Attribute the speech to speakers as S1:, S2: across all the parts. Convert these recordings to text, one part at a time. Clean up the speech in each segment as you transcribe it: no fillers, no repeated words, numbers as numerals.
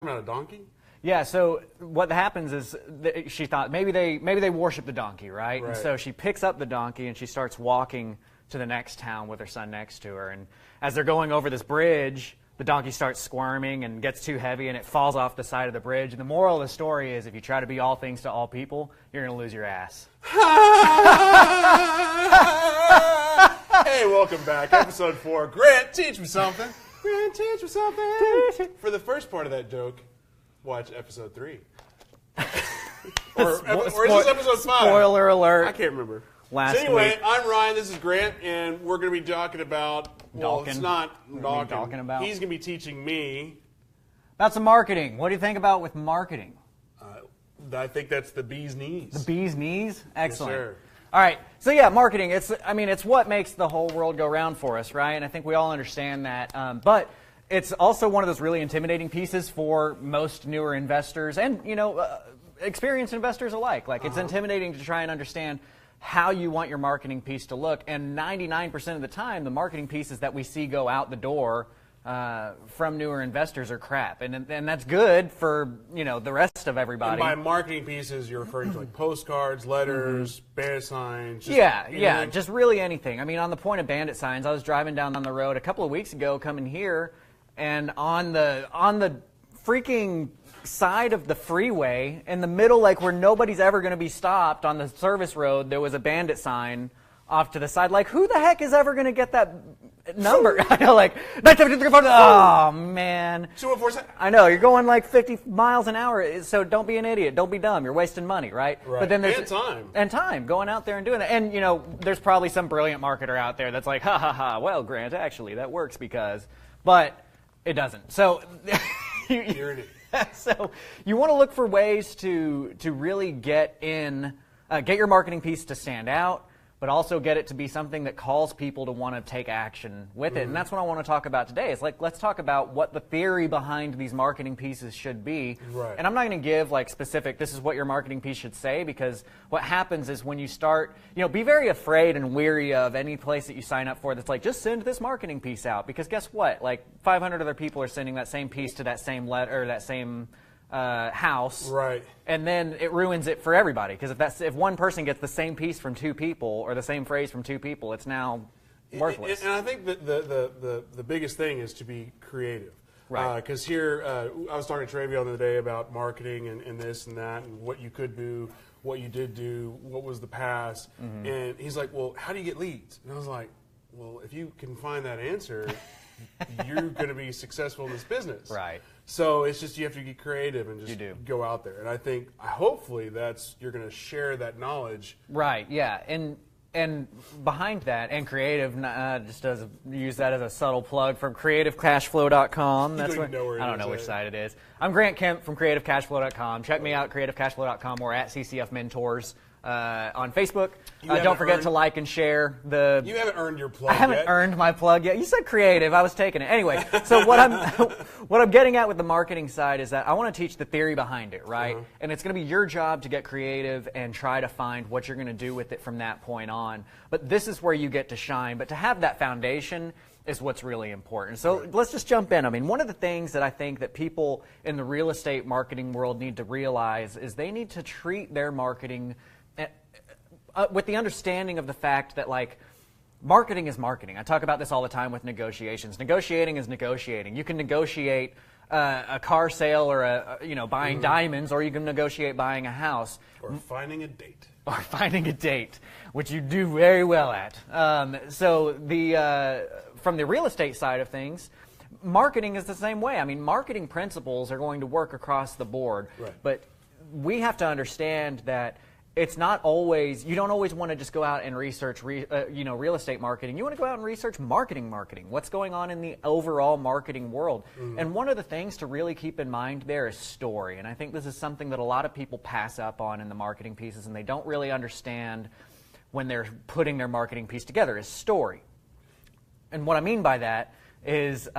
S1: About a donkey?
S2: Yeah, so what happens is she thought maybe they worship the donkey, right? And so she picks up the donkey and she starts walking to the next town with her son next to her. And as they're going over this bridge, the donkey starts squirming and gets too heavy and it falls off the side of the bridge. And the moral of the story is if you try to be all things to all people, you're going to lose your ass.
S1: Hey, welcome back. Episode 4. Grant, teach me something. Grant, teach me something. For the first part of that joke, watch episode 3. or is this episode 5?
S2: Spoiler alert.
S1: I can't remember.
S2: Last
S1: anyway,
S2: week.
S1: I'm Ryan, this is Grant, and we're going to be talking about,
S2: Dalkin.
S1: It's not Dalkin.
S2: Talking about.
S1: He's going to be teaching me.
S2: About some marketing. What do you think about with marketing?
S1: I think that's the bee's knees.
S2: The bee's knees? Excellent.
S1: Yes, sir.
S2: All right. So yeah, marketing, it's what makes the whole world go round for us, right? And I think we all understand that. But it's also one of those really intimidating pieces for most newer investors and, experienced investors alike. Like, it's intimidating to try and understand how you want your marketing piece to look. And 99% of the time, the marketing pieces that we see go out the door from newer investors are crap. And that's good for, the rest of everybody.
S1: And by marketing pieces, you're referring to like postcards, letters, bandit signs.
S2: Just really anything. I mean, on the point of bandit signs, I was driving down on the road a couple of weeks ago coming here, and on the freaking side of the freeway, in the middle, like where nobody's ever going to be stopped on the service road, there was a bandit sign off to the side. Like, who the heck is ever going to get that number? I know, like, oh, man.
S1: 214.
S2: I know, you're going like 50 miles an hour, so don't be an idiot. Don't be dumb. You're wasting money, right?
S1: Right.
S2: But then there's,
S1: and time.
S2: And time, going out there and doing that. And, there's probably some brilliant marketer out there that's like, ha, ha, ha, well, Grant, actually, that works because, but it doesn't. So,
S1: You're an idiot.
S2: So you want to look for ways to really get your marketing piece to stand out, but also get it to be something that calls people to want to take action with it. And that's what I want to talk about today. Is like, let's talk about what the theory behind these marketing pieces should be.
S1: Right.
S2: And I'm not going to give like specific, this is what your marketing piece should say, because what happens is when you start, be very afraid and weary of any place that you sign up for that's like, just send this marketing piece out. Because guess what? Like 500 other people are sending that same piece to that same letter, or that same house,
S1: right?
S2: And then it ruins it for everybody, because if one person gets the same piece from 2 people or the same phrase from 2 people, it's now worthless.
S1: And I think that the biggest thing is to be creative,
S2: right?
S1: Because here I was talking to Trey the other day about marketing and this and that and what you could do, what you did do, what was the past, and he's like, "Well, how do you get leads?" And I was like, "Well, if you can find that answer, you're going to be successful in this business."
S2: Right.
S1: So it's just you have to get creative and just
S2: You do.
S1: go out there. And I think, hopefully, you're going to share that knowledge.
S2: Right. Yeah. And behind that, and creative, just use that as a subtle plug from CreativeCashFlow.com.
S1: That's where
S2: I don't know which side it is. I'm Grant Kemp from CreativeCashFlow.com. Check me out at CreativeCashFlow.com or at CCF Mentors on Facebook. Don't forget to like and share the.
S1: You haven't earned your plug.
S2: I haven't earned my plug yet. You said creative. I was taking it anyway. So what I'm getting at with the marketing side is that I want to teach the theory behind it, right? And it's going to be your job to get creative and try to find what you're going to do with it from that point on. But this is where you get to shine. But to have that foundation is what's really important. So let's just jump in. I mean, one of the things that I think that people in the real estate marketing world need to realize is they need to treat their marketing with the understanding of the fact that, like, marketing is marketing. I talk about this all the time with negotiations. Negotiating is negotiating. You can negotiate a car sale or buying diamonds, or you can negotiate buying a house.
S1: Or finding a date.
S2: Or finding a date, which you do very well at. So from the real estate side of things, marketing is the same way. I mean, marketing principles are going to work across the board.
S1: Right.
S2: But we have to understand that it's not always, you don't always want to just go out and research real estate marketing. You want to go out and research marketing, what's going on in the overall marketing world. And one of the things to really keep in mind there is story. And I think this is something that a lot of people pass up on in the marketing pieces, and they don't really understand when they're putting their marketing piece together, is story. And what I mean by that is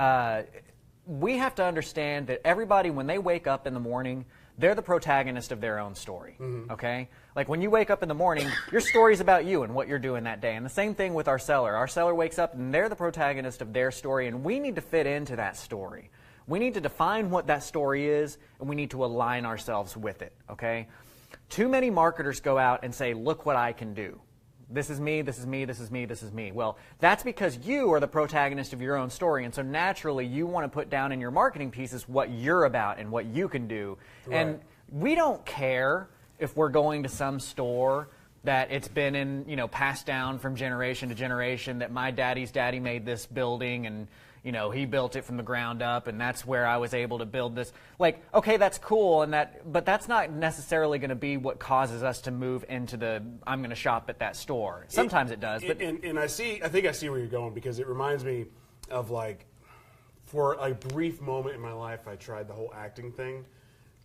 S2: we have to understand that everybody, when they wake up in the morning, they're the protagonist of their own story, okay? Like when you wake up in the morning, your story's about you and what you're doing that day. And the same thing with our seller. Our seller wakes up and they're the protagonist of their story, and we need to fit into that story. We need to define what that story is, and we need to align ourselves with it, okay? Too many marketers go out and say, look what I can do. This is me, this is me, this is me, this is me. Well, that's because you are the protagonist of your own story, and so naturally you want to put down in your marketing pieces what you're about and what you can do. Right. And we don't care if we're going to some store that it's been in, you know, passed down from generation to generation, that my daddy's daddy made this building and, you know, he built it from the ground up and that's where I was able to build this. Like, okay, that's cool, but that's not necessarily going to be what causes us to move into the, I'm going to shop at that store. Sometimes it does. But
S1: and I think I see where you're going, because it reminds me of, like, for a brief moment in my life, I tried the whole acting thing.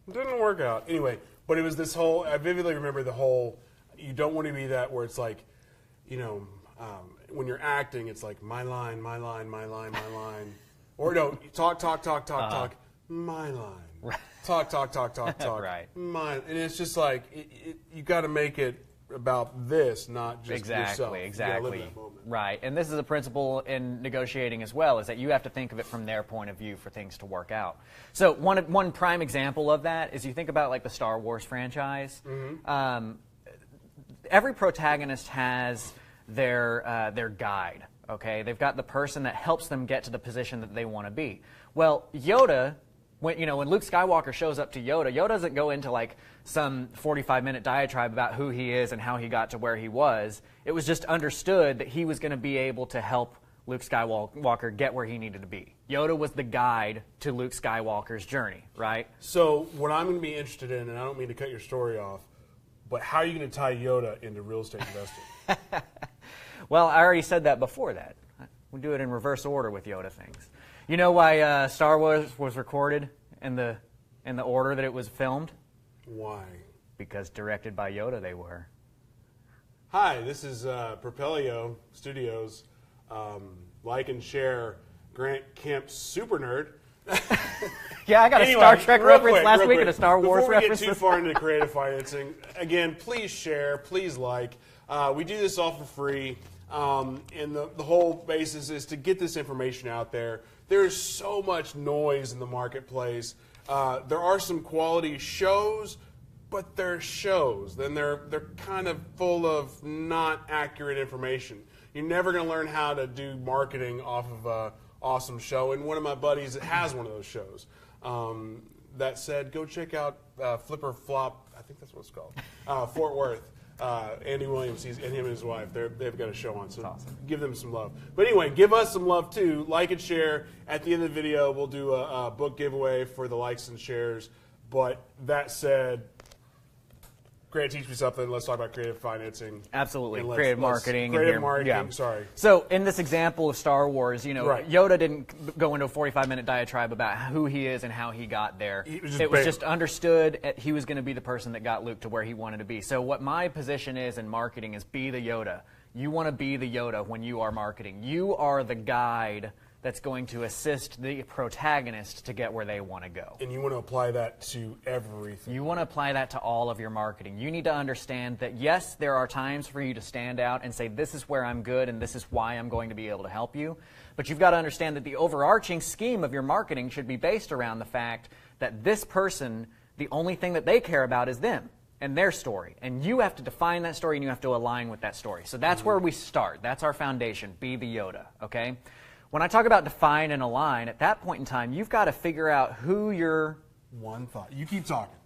S1: It didn't work out. Anyway, but it was this whole, I vividly remember the whole, you don't want to be that where it's like, you know, when you're acting, it's like my line, my line, my line, my line. Or no, talk, my line.
S2: Right.
S1: Talk,
S2: right.
S1: Mine. And it's just like, you got to make it about this, not just yourself.
S2: Exactly. Right. And this is a principle in negotiating as well, is that you have to think of it from their point of view for things to work out. So one prime example of that is you think about like the Star Wars franchise. Mm-hmm. Every protagonist has their guide, okay? They've got the person that helps them get to the position that they want to be. Well, Yoda, when Luke Skywalker shows up to Yoda doesn't go into like some 45-minute diatribe about who he is and how he got to where he was. It was just understood that he was going to be able to help Luke Skywalker get where he needed to be. Yoda was the guide to Luke Skywalker's journey, right?
S1: So what I'm going to be interested in, and I don't mean to cut your story off, but how are you going to tie Yoda into real estate investing?
S2: Well, I already said that before that. We'll do it in reverse order with Yoda things. You know why Star Wars was recorded in the order that it was filmed?
S1: Why?
S2: Because directed by Yoda they were.
S1: Hi, this is Propelio Studios. Like and share Grant Kemp Super Nerd.
S2: Yeah, I got a Star Trek reference last week and a Star Wars reference.
S1: Before we get too far into creative financing, again, please share, please like. We do this all for free, and the whole basis is to get this information out there. There is so much noise in the marketplace. There are some quality shows, but they're shows. Then they're kind of full of not accurate information. You're never going to learn how to do marketing off of an awesome show. And one of my buddies has one of those shows. That said, go check out Flipper Flop. I think that's what it's called. Fort Worth. Andy Williams, and him and his wife, they've got a show on, so awesome. Give them some love. But anyway, give us some love too. Like and share. At the end of the video, we'll do a book giveaway for the likes and shares. But that said, Grant, teach me something. Let's talk about creative financing.
S2: Absolutely. Creative marketing.
S1: Creative marketing,
S2: yeah.
S1: Sorry.
S2: So in this example of Star Wars,
S1: right.
S2: Yoda didn't go into a 45-minute diatribe about who he is and how he got there. It was just understood he was going to be the person that got Luke to where he wanted to be. So what my position is in marketing is be the Yoda. You want to be the Yoda when you are marketing. You are the guide that's going to assist the protagonist to get where they want to go.
S1: And you want to apply that to everything.
S2: You want to apply that to all of your marketing. You need to understand that, yes, there are times for you to stand out and say, this is where I'm good and this is why I'm going to be able to help you. But you've got to understand that the overarching scheme of your marketing should be based around the fact that this person, the only thing that they care about is them and their story. And you have to define that story and you have to align with that story. So that's where we start. That's our foundation. Be the Yoda, okay? When I talk about define and align, at that point in time, you've got to figure out who you're...
S1: One thought. You keep talking.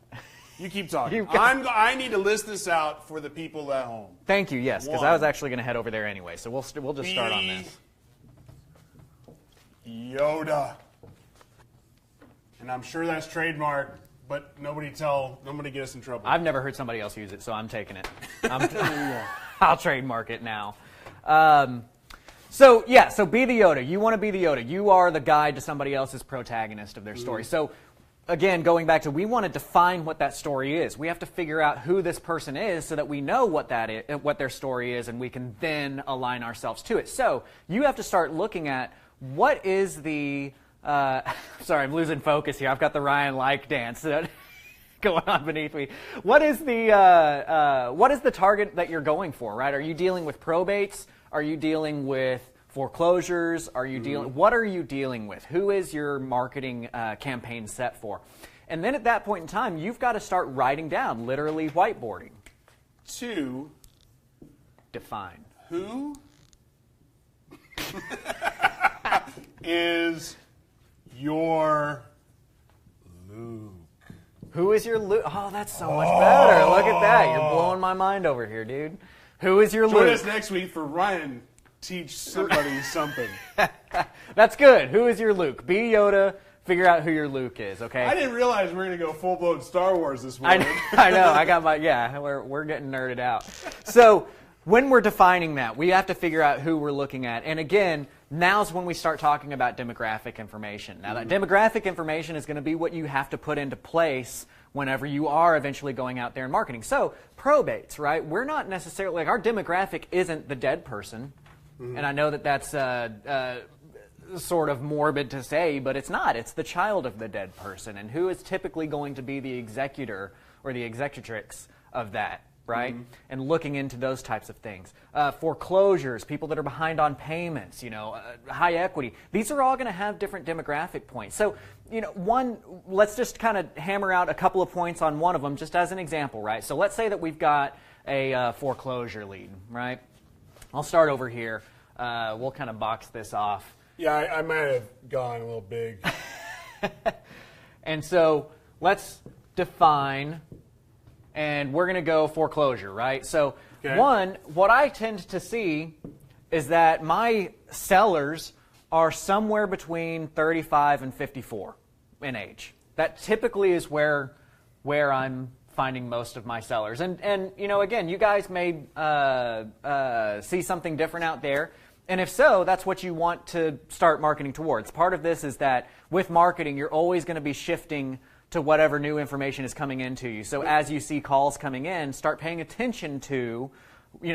S1: You keep talking. I need to list this out for the people at home.
S2: Thank you, yes, because I was actually going to head over there anyway, so we'll just start on this.
S1: Yoda. And I'm sure that's trademark, but nobody get us in trouble.
S2: I've never heard somebody else use it, so I'm taking it. I'll trademark it now. So be the Yoda. You want to be the Yoda. You are the guide to somebody else's protagonist of their story. So again, going back to, we want to define what that story is. We have to figure out who this person is so that we know what that is, what their story is, and we can then align ourselves to it. So you have to start looking at what is the sorry, I'm losing focus here. I've got the Ryan like dance going on beneath me. What is the target that you're going for, right? Are you dealing with probates? Are you dealing with foreclosures? Are you dealing? What are you dealing with? Who is your marketing campaign set for? And then at that point in time, you've got to start writing down, literally whiteboarding.
S1: To
S2: define.
S1: Who is your Luke?
S2: Who is your Luke? Oh, that's so much better. Look at that. You're blowing my mind over here, dude. Who is your Luke?
S1: Join us next week for Ryan Teach Somebody Something.
S2: That's good. Who is your Luke? Be Yoda. Figure out who your Luke is, okay?
S1: I didn't realize we were going to go full-blown Star Wars this morning.
S2: I know. I got my, we're getting nerded out. So when we're defining that, we have to figure out who we're looking at. And again, now's when we start talking about demographic information. Now, that demographic information is going to be what you have to put into place whenever you are eventually going out there and marketing. So probates, right? We're not necessarily, like, our demographic isn't the dead person. And I know that that's sort of morbid to say, but it's not. It's the child of the dead person. And who is typically going to be the executor or the executrix of that, right? And looking into those types of things. Foreclosures, people that are behind on payments, high equity. These are all going to have different demographic points. So, let's just kind of hammer out a couple of points on one of them just as an example, right? So let's say that we've got a foreclosure lead, right? I'll start over here. We'll kind of box this off.
S1: Yeah, I might have gone a little big.
S2: And so let's define, and we're going to go foreclosure, right? So one, what I tend to see is that my sellers are somewhere between 35 and 54 in age. That typically is where I'm finding most of my sellers. And again, you guys may see something different out there. And if so, that's what you want to start marketing towards. Part of this is that with marketing, you're always going to be shifting to whatever new information is coming into you. So as you see calls coming in, start paying attention to,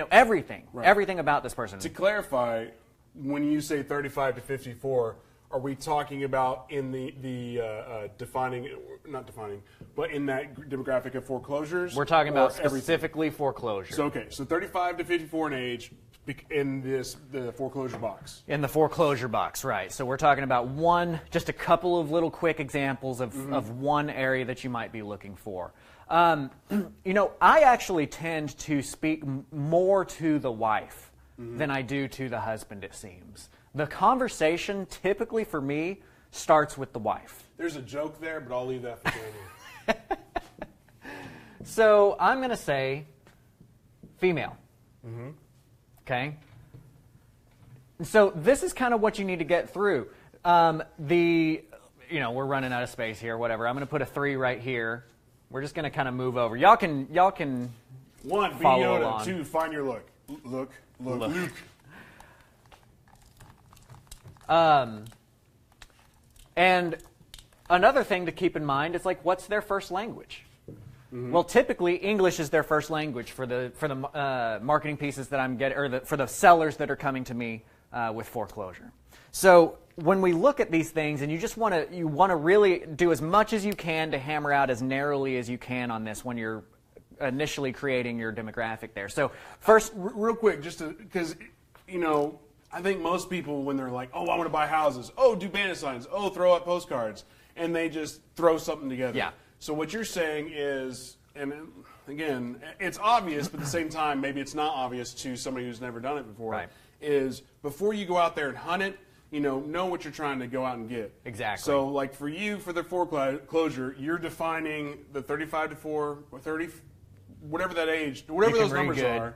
S2: everything, everything about this person.
S1: To clarify, when you say 35 to 54, are we talking about in the not defining, but in that demographic of foreclosures?
S2: We're talking about specifically foreclosure.
S1: So 35 to 54 in age in the foreclosure box.
S2: In the foreclosure box, right. So we're talking about just a couple of little quick examples of one area that you might be looking for. I actually tend to speak more to the wife than I do to the husband, it seems. The conversation typically for me starts with the wife.
S1: There's a joke there, but I'll leave that for Daniel.
S2: So I'm going to say female. Okay? So this is kind of what you need to get through. We're running out of space here, whatever. I'm going to put a 3 right here. We're just going to kind of move over. Y'all can
S1: 1, be
S2: follow
S1: Yoda.
S2: along.
S1: 2, find your look. Look.
S2: And another thing to keep in mind is, like, what's their first language? Well, typically English is their first language for the marketing pieces that I'm getting, or for the sellers that are coming to me with foreclosure. So when we look at these things, and you want to really do as much as you can to hammer out as narrowly as you can on this when you're initially creating your demographic there. So first,
S1: real quick, just because I think most people, when they're like, oh, I want to buy houses, oh, do banner signs, oh, throw up postcards, and they just throw something together.
S2: Yeah.
S1: So what you're saying is, and again, it's obvious, but at the same time, maybe it's not obvious to somebody who's never done it before,
S2: right.
S1: is before you go out there and hunt it, know what you're trying to go out and get.
S2: Exactly.
S1: So, like, for you, for the foreclosure, you're defining the 35 to 4, or 30, whatever that age, whatever those numbers are,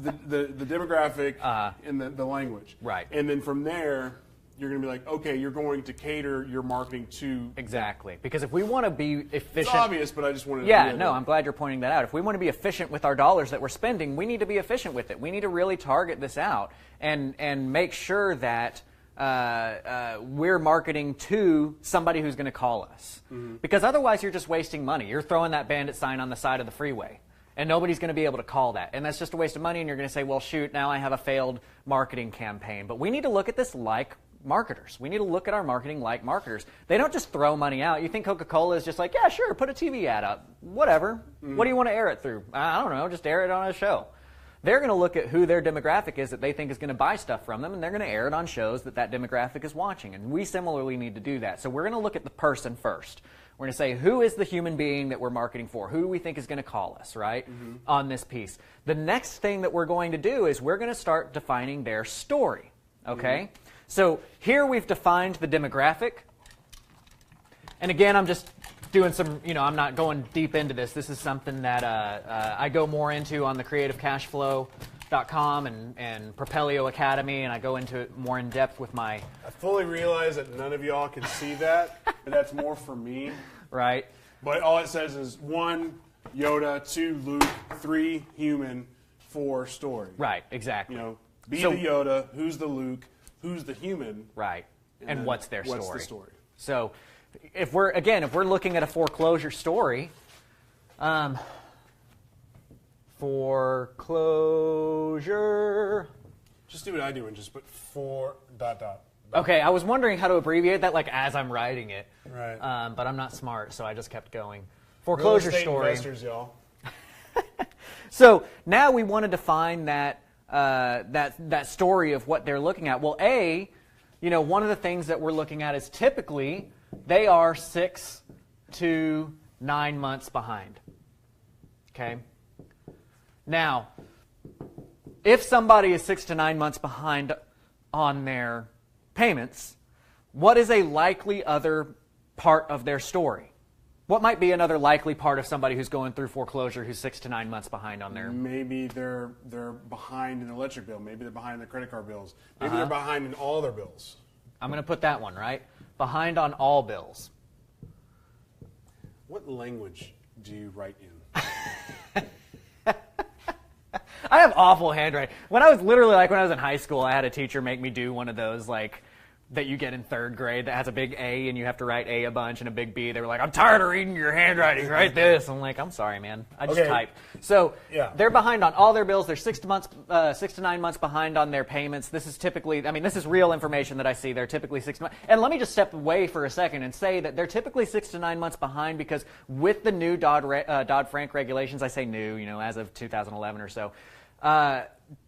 S1: the demographic and the language.
S2: Right.
S1: And then from there, you're going to be like, okay, you're going to cater your marketing to...
S2: Exactly. Because if we want to be efficient...
S1: It's obvious, but I just wanted to...
S2: Yeah, no, I'm glad you're pointing that out. If we want to be efficient with our dollars that we're spending, we need to be efficient with it. We need to really target this out and make sure that we're marketing to somebody who's going to call us. Because otherwise, you're just wasting money. You're throwing that bandit sign on the side of the freeway. And nobody's going to be able to call that. And that's just a waste of money, and you're going to say, well, shoot, now I have a failed marketing campaign. But we need to look at this like marketers. We need to look at our marketing like marketers. They don't just throw money out. You think Coca-Cola is just like, yeah, sure, put a TV ad up. Whatever. What do you want to air it through? I don't know, just air it on a show. they're going to look at who their demographic is that they think is going to buy stuff from them, and they're going to air it on shows that that demographic is watching. And we similarly need to do that. So we're going to look at the person first. We're going to say, who is the human being that we're marketing for? Who do we think is going to call us, right, on this piece? The next thing that we're going to do is we're going to start defining their story, okay? So here we've defined the demographic. And again, I'm just doing some, I'm not going deep into this. This is something that I go more into on the CreativeCashFlow.com and Propelio Academy, and I go into it more in depth with my...
S1: I fully realize that none of y'all can see that, but that's more for me.
S2: Right.
S1: But all it says is 1, Yoda, 2, Luke, 3, human, 4, story.
S2: Right, exactly.
S1: The Yoda, who's the Luke, who's the human.
S2: Right. And what's their story.
S1: What's the story.
S2: So if we're looking at a foreclosure story, foreclosure.
S1: Just do what I do and just put 4 ...
S2: Okay, I was wondering how to abbreviate that as I'm writing it.
S1: Right.
S2: But I'm not smart, so I just kept going. Foreclosure
S1: Real estate
S2: story.
S1: investors, y'all.
S2: So now we want to define that story of what they're looking at. Well, one of the things that we're looking at is typically they are 6 to 9 months behind. Okay? Now, if somebody is 6 to 9 months behind on their payments, what is a likely other part of their story? What might be another likely part of somebody who's going through foreclosure who's 6 to 9 months behind on their...
S1: Maybe they're behind in the electric bill. Maybe they're behind in the credit card bills. Maybe they're behind in all their bills.
S2: I'm going to put that one, right? Behind on all bills.
S1: What language do you write in?
S2: I have awful handwriting. When I was in high school, I had a teacher make me do one of those that you get in 3rd grade that has a big A and you have to write A a bunch and a big B. They were like, I'm tired of reading your handwriting. Write this. I'm like, I'm sorry, man. I just type. So they're behind on all their bills. They're 6 to 9 months behind on their payments. This is typically, this is real information that I see. They're typically 6 to 9. And let me just step away for a second and say that they're typically 6 to 9 months behind because with the new Dodd-Frank regulations, I say new, as of 2011 or so,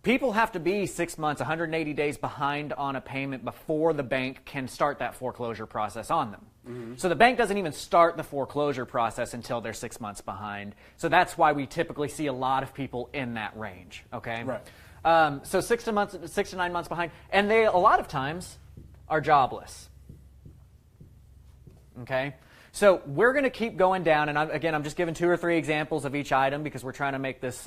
S2: people have to be 6 months, 180 days behind on a payment before the bank can start that foreclosure process on them. So the bank doesn't even start the foreclosure process until they're 6 months behind. So that's why we typically see a lot of people in that range. Okay.
S1: Right.
S2: So 6 to 9 months behind, and they a lot of times are jobless. Okay. So we're going to keep going down, and I'm just giving 2 or 3 examples of each item because we're trying to make this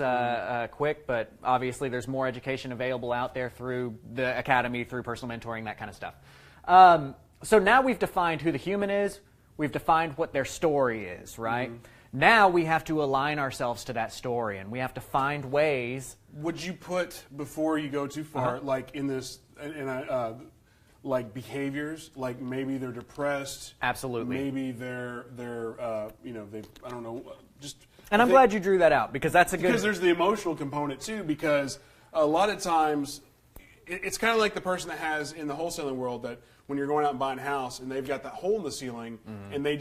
S2: quick, but obviously there's more education available out there through the academy, through personal mentoring, that kind of stuff. So now we've defined who the human is. We've defined what their story is, right? Now we have to align ourselves to that story, and we have to find ways.
S1: Would you put, before you go too far, like behaviors, like maybe they're depressed.
S2: Absolutely.
S1: Maybe they're I don't know, just.
S2: And I'm glad you drew that out because that's a good.
S1: Because there's the emotional component too. Because a lot of times, it's kind of like the person that has in the wholesaling world that when you're going out and buying a house and they've got that hole in the ceiling and they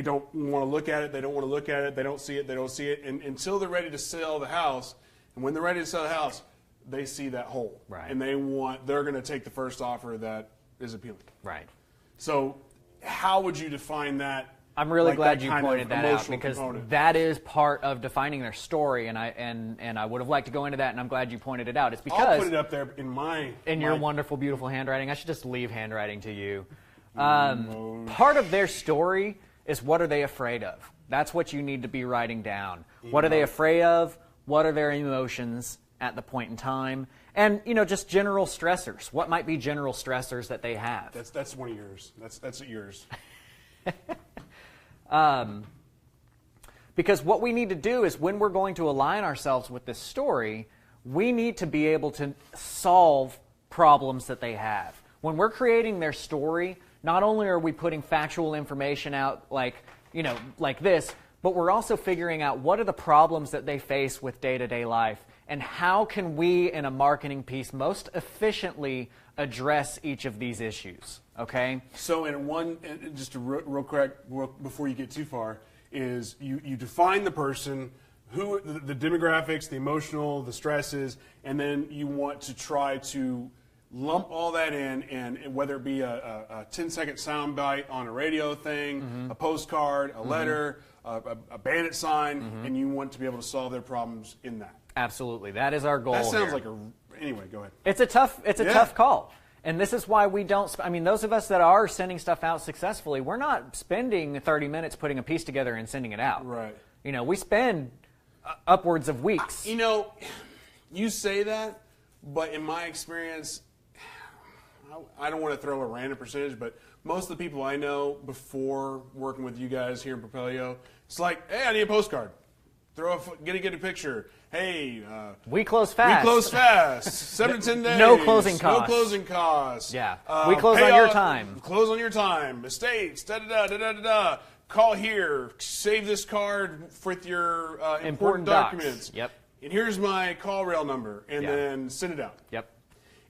S1: don't want to look at it. They don't want to look at it. They don't see it. They don't see it, and until they're ready to sell the house. And when they're ready to sell the house, they see that hole,
S2: right.
S1: And they're going to take the first offer that is appealing.
S2: Right.
S1: So how would you define that?
S2: I'm really glad you pointed that out because that is part of defining their story, and I would have liked to go into that, and I'm glad you pointed it out. It's because
S1: I'll put it up there in
S2: your wonderful, beautiful handwriting. I should just leave handwriting to you. Part of their story is what are they afraid of? That's what you need to be writing down. What are they afraid of? What are their emotions at the point in time? And, just general stressors. What might be general stressors that they have?
S1: That's one of yours. That's yours.
S2: Because what we need to do is when we're going to align ourselves with this story, we need to be able to solve problems that they have. When we're creating their story, not only are we putting factual information out like this, but we're also figuring out what are the problems that they face with day-to-day life and how can we, in a marketing piece, most efficiently address each of these issues, okay?
S1: So just real quick, before you get too far, is you define the person who the demographics, the emotional, the stresses, and then you want to try to lump all that in, and whether it be a 10-second soundbite on a radio thing, a postcard, a letter, a bandit sign, and you want to be able to solve their problems in that.
S2: Absolutely. That is our goal.
S1: That sounds
S2: here.
S1: like anyway, go ahead.
S2: It's a tough call. And this is why we don't, those of us that are sending stuff out successfully, we're not spending 30 minutes putting a piece together and sending it out.
S1: Right.
S2: We spend upwards of weeks.
S1: You say that, but in my experience, I don't want to throw a random percentage, but most of the people I know before working with you guys here in Propelio, it's like, hey, I need a postcard. Get a picture. Hey,
S2: we close fast.
S1: 7 to 10 days.
S2: No closing costs.
S1: No closing costs.
S2: Yeah. We close on your time.
S1: Close on your time. Estates. Da da da da da da. Call here. Save this card with your important documents.
S2: Yep.
S1: And here's my call rail number, and then send it out.
S2: Yep.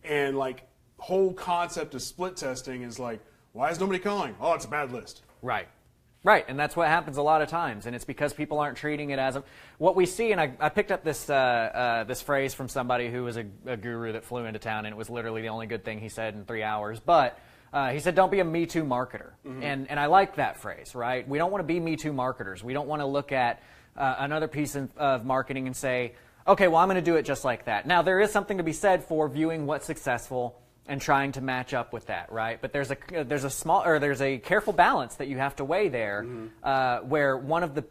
S1: And whole concept of split testing is why is nobody calling? Oh, it's a bad list.
S2: Right. Right, and that's what happens a lot of times, and it's because people aren't treating it as what we see. And I picked up this this phrase from somebody who was a guru that flew into town, and it was literally the only good thing he said in 3 hours. But he said, "Don't be a Me Too marketer," and I like that phrase. Right, we don't want to be Me Too marketers. We don't want to look at another piece of marketing and say, "Okay, well, I'm going to do it just like that." Now, there is something to be said for viewing what's successful and trying to match up with that, right? But there's a careful balance that you have to weigh there, where one of the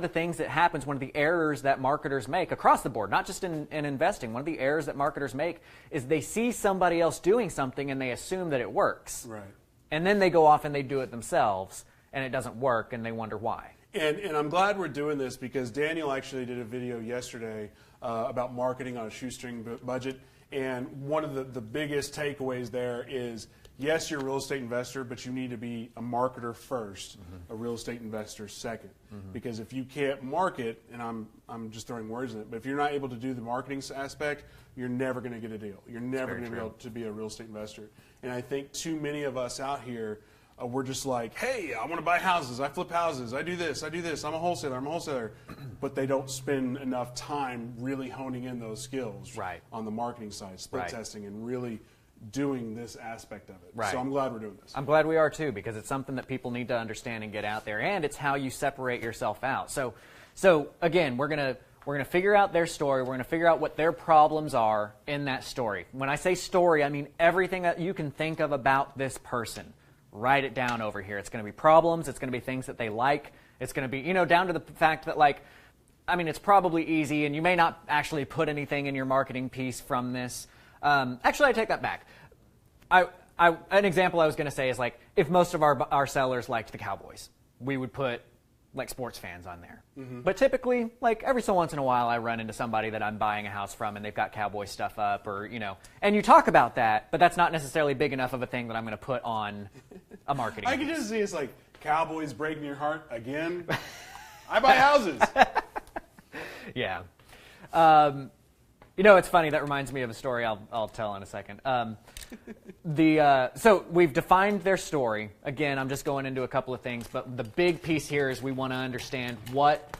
S2: things that happens, one of the errors that marketers make across the board, not just in investing, one of the errors that marketers make is they see somebody else doing something and they assume that it works,
S1: right?
S2: And then they go off and they do it themselves, and it doesn't work, and they wonder why.
S1: And I'm glad we're doing this because Daniel actually did a video yesterday about marketing on a shoestring budget. And one of the biggest takeaways there is, yes, you're a real estate investor, but you need to be a marketer first, a real estate investor second. Because if you can't market, and I'm just throwing words in it, but if you're not able to do the marketing aspect, you're never going to get a deal. You're never going to be able to be a real estate investor. And I think too many of us out here, we're just like, hey, I want to buy houses. I flip houses. I do this. I'm a wholesaler. But they don't spend enough time really honing in those skills on the marketing side, split testing, and really doing this aspect of it.
S2: Right.
S1: So I'm glad we're doing this.
S2: I'm glad we are too, because it's something that people need to understand and get out there, and it's how you separate yourself out. So again, we're gonna figure out their story. We're gonna figure out what their problems are in that story. When I say story, I mean everything that you can think of about this person. Write it down over here. It's going to be problems. It's going to be things that they like. It's going to be, down to the fact that it's probably easy, and you may not actually put anything in your marketing piece from this. Actually, I take that back. An example I was going to say is if most of our sellers liked the Cowboys, we would put sports fans on there. But typically, every so once in a while, I run into somebody that I'm buying a house from, and they've got Cowboy stuff up, or and you talk about that, but that's not necessarily big enough of a thing that I'm going to put on a marketing.
S1: I can just see it's Cowboys breaking your heart again. I buy houses.
S2: Yeah. It's funny. That reminds me of a story I'll tell in a second. So we've defined their story. Again, I'm just going into a couple of things, but the big piece here is we want to understand what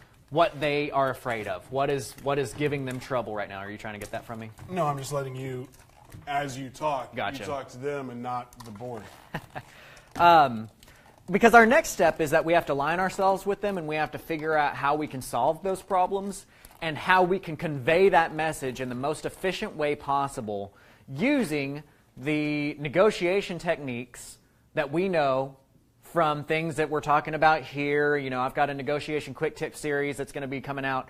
S2: they are afraid of. What is giving them trouble right now? Are you trying to get that from me?
S1: No, I'm just letting you, as you talk,
S2: Gotcha.
S1: You talk to them and not the board.
S2: Because our next step is that we have to align ourselves with them, and we have to figure out how we can solve those problems and how we can convey that message in the most efficient way possible using the negotiation techniques that we know from things that we're talking about here. I've got a negotiation quick tip series that's going to be coming out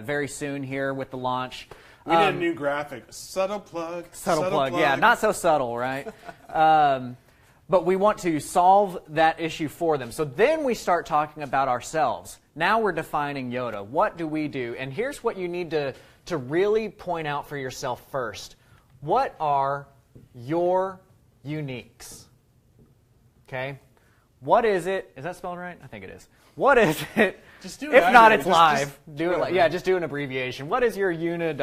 S2: very soon here with the launch.
S1: We need a new graphic. Subtle plug.
S2: Subtle plug. Yeah, not so subtle, right? But we want to solve that issue for them. So then we start talking about ourselves. Now we're defining Yoda. What do we do? And here's what you need to really point out for yourself first. What are your uniques? Okay? What is it? Is that spelled right? I think it is. What is it?
S1: Just do it.
S2: If not, it's live. Just do an abbreviation. What is your unit? ...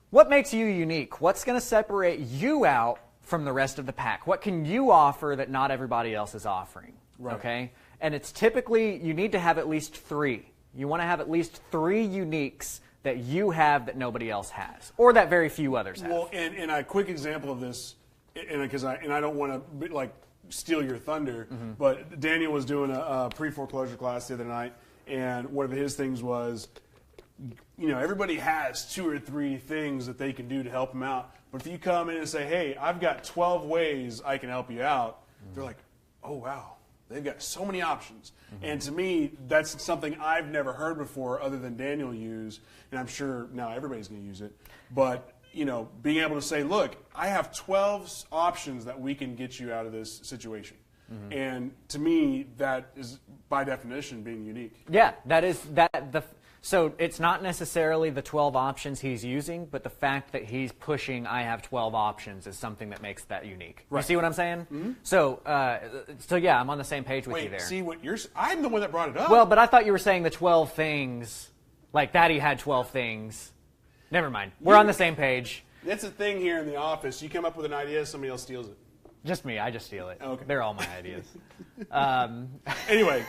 S2: What makes you unique? What's going to separate you out from the rest of the pack? What can you offer that not everybody else is offering?
S1: Right.
S2: Okay? And it's typically, you need to have at least 3. You want to have at least 3 uniques that you have that nobody else has, or that very few others have.
S1: Well, and a quick example of this, and I don't want to like steal your thunder, but Daniel was doing a pre-foreclosure class the other night, and one of his things was, everybody has 2 or 3 things that they can do to help them out. But if you come in and say, hey, I've got 12 ways I can help you out, they're like, oh, wow, they've got so many options. And to me, that's something I've never heard before other than Daniel use, and I'm sure now everybody's going to use it. But, being able to say, look, I have 12 options that we can get you out of this situation. And to me, that is, by definition, being unique.
S2: Yeah, that is that. So it's not necessarily the 12 options he's using, but the fact that he's pushing I have 12 options is something that makes that unique. Right. You see what I'm saying? So yeah, I'm on the same page with you there.
S1: See what I'm the one that brought it up.
S2: Well, but I thought you were saying the 12 things, like Daddy had 12 things. Never mind. We're on the same page.
S1: That's a thing here in the office. You come up with an idea, somebody else steals it.
S2: Just me. I just steal it.
S1: Okay.
S2: They're all my ideas.
S1: Anyway,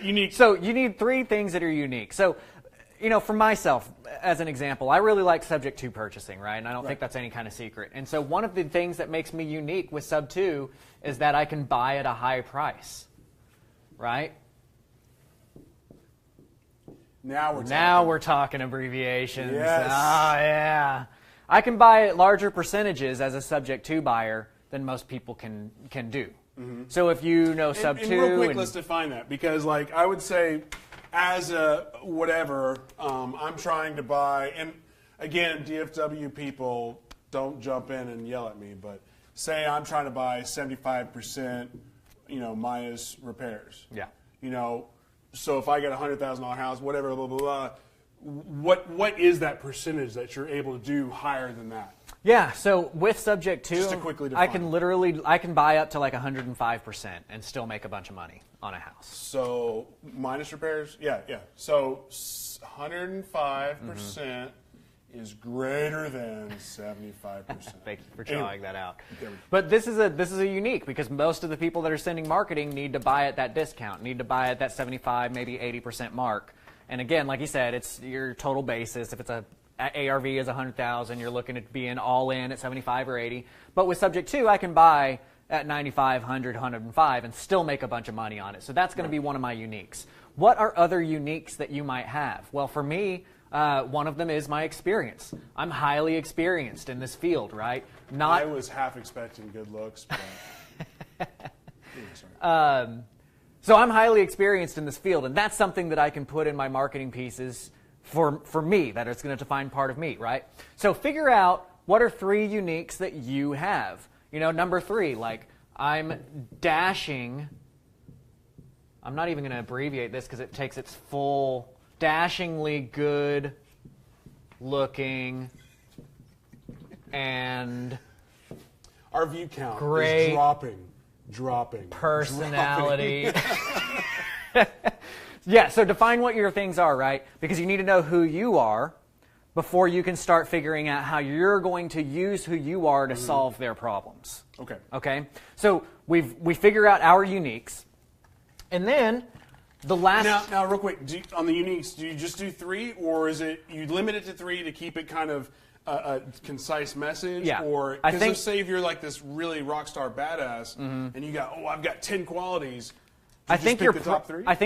S1: unique.
S2: So you need 3 things that are unique. So, for myself, as an example, I really like subject to purchasing, right? And I don't think that's any kind of secret. And so one of the things that makes me unique with Sub 2 is that I can buy at a high price, right? Now we're talking abbreviations.
S1: Yes.
S2: Oh, yeah. I can buy at larger percentages as a subject to buyer than most people can do. So if you know Sub 2...
S1: And real quick, let's define that. Because, I would say, as a whatever, I'm trying to buy... And, again, DFW people, don't jump in and yell at me, but say I'm trying to buy 75%, minus repairs.
S2: Yeah.
S1: So if I get a $100,000 house, whatever, blah, blah, blah, what is that percentage that you're able to do higher than that?
S2: Yeah, so with subject to,
S1: just to quickly define.
S2: I can buy up to 105% and still make a bunch of money on a house.
S1: So minus repairs? Yeah. So 105% is greater than 75%.
S2: Thank you for drawing that out. But this is a unique, because most of the people that are sending marketing need to buy at that discount, need to buy at that 75, maybe 80% mark. And again, like you said, it's your total basis. If it's a ARV is 100,000, you're looking at being all in at 75 or 80. But with subject to, I can buy at 95, 100, 105 and still make a bunch of money on it. So that's going to be one of my uniques. What are other uniques that you might have? Well, for me, one of them is my experience. I'm highly experienced in this field, right?
S1: I was half expecting good looks, but... sorry.
S2: So I'm highly experienced in this field, and that's something that I can put in my marketing pieces for me, that it's going to define part of me, right? So figure out what are 3 uniques that you have. Number 3, I'm dashing. I'm not even going to abbreviate this because it takes its full, dashingly good looking and
S1: our view count
S2: great
S1: is dropping
S2: personality. Yeah, so define what your things are, right? Because you need to know who you are before you can start figuring out how you're going to use who you are to solve their problems. Okay. So we figure out our uniques, and then the last...
S1: Now real quick, on the uniques, do you just do 3, or is it you limit it to 3 to keep it kind of a concise message?
S2: Yeah.
S1: Or because say if you're like this really rock star badass, and you got, I've got 10 qualities. I think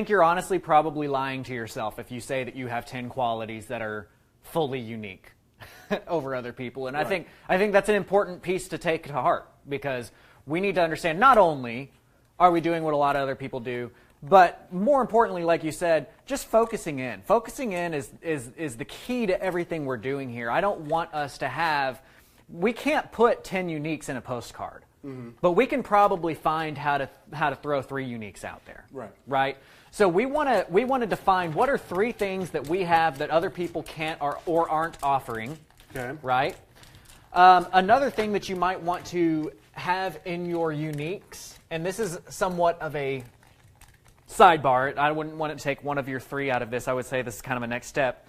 S2: you're honestly probably lying to yourself if you say that you have 10 qualities that are fully unique over other people. And I think that's an important piece to take to heart, because we need to understand not only are we doing what a lot of other people do, but more importantly, like you said, just focusing in. Focusing in is the key to everything we're doing here. I don't want us to have... We can't put 10 uniques in a postcard. But we can probably find how to throw 3 uniques out there. Right? So we want to define what are 3 things that we have that other people can't or aren't offering.
S1: Okay.
S2: Right? Another thing that you might want to have in your uniques, and this is somewhat of a sidebar. I wouldn't want to take one of your 3 out of this. I would say this is kind of a next step.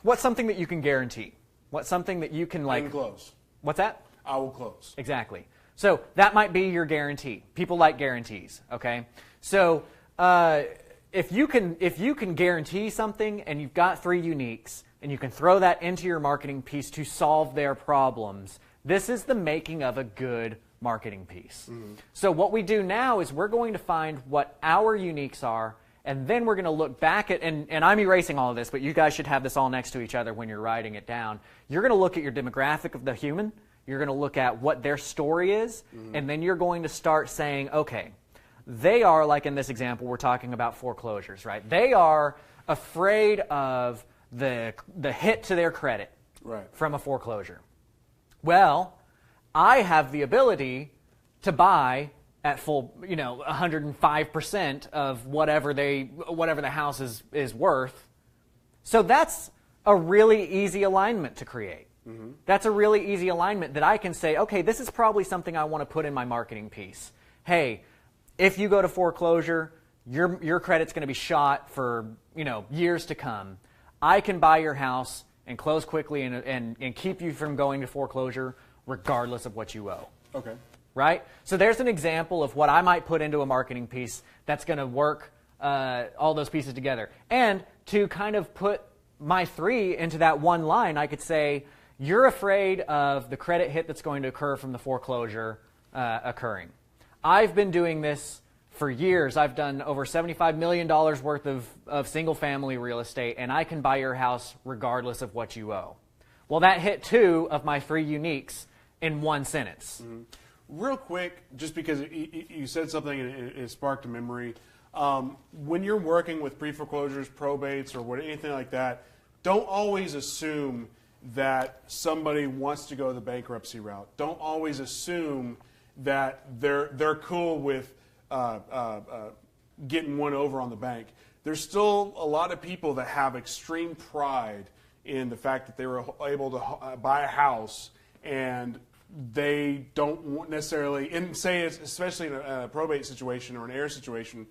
S2: What's something that you can guarantee? What's something that you can
S1: I can close.
S2: What's that?
S1: I will close.
S2: Exactly. So that might be your guarantee. People like guarantees, okay? So if you can guarantee something and you've got 3 uniques and you can throw that into your marketing piece to solve their problems, this is the making of a good marketing piece. So what we do now is we're going to find what our uniques are, and then we're going to look back at, and I'm erasing all of this, but you guys should have this all next to each other when you're writing it down. You're going to look at your demographic of the human, you're going to look at what their story is, and then you're going to start saying, okay, they are, like in this example, we're talking about foreclosures, right? They are afraid of the hit to their credit from a foreclosure. Well, I have the ability to buy at full, 105% of whatever the house is worth. So that's a really easy alignment to create. That's a really easy alignment that I can say, okay, this is probably something I want to put in my marketing piece. Hey, if you go to foreclosure, your credit's going to be shot for, years to come. I can buy your house and close quickly and keep you from going to foreclosure regardless of what you owe.
S1: Okay.
S2: Right? So there's an example of what I might put into a marketing piece that's going to work all those pieces together. And to kind of put my 3 into that one line, I could say, you're afraid of the credit hit that's going to occur from the foreclosure occurring. I've been doing this for years. I've done over $75 million worth of single-family real estate, and I can buy your house regardless of what you owe. Well, that hit 2 of my 3 uniques in one sentence.
S1: Real quick, just because you said something and it sparked a memory. When you're working with pre-foreclosures, probates, or anything like that, don't always assume that somebody wants to go the bankruptcy route. Don't always assume that they're cool with getting one over on the bank. There's still a lot of people that have extreme pride in the fact that they were able to buy a house, and they don't necessarily, and say it's especially in a probate situation or an heir situation,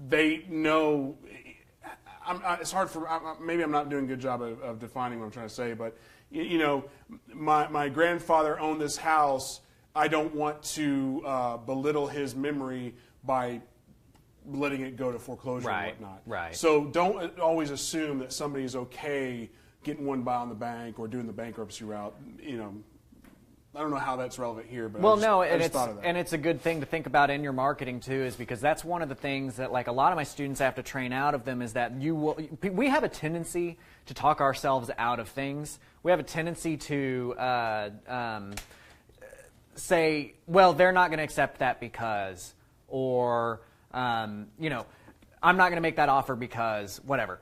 S1: they know. It's hard for, maybe I'm not doing a good job of defining what I'm trying to say, but my grandfather owned this house. I don't want to belittle his memory by letting it go to foreclosure and whatnot.
S2: Right.
S1: So don't always assume that somebody's okay getting one by on the bank or doing the bankruptcy route. I don't know how that's relevant here, but I just thought of that.
S2: And it's a good thing to think about in your marketing too, is because that's one of the things that, like, a lot of my students have to train out of them, is that we have a tendency to talk ourselves out of things. We have a tendency to say, well, they're not going to accept that because, or I'm not going to make that offer because whatever.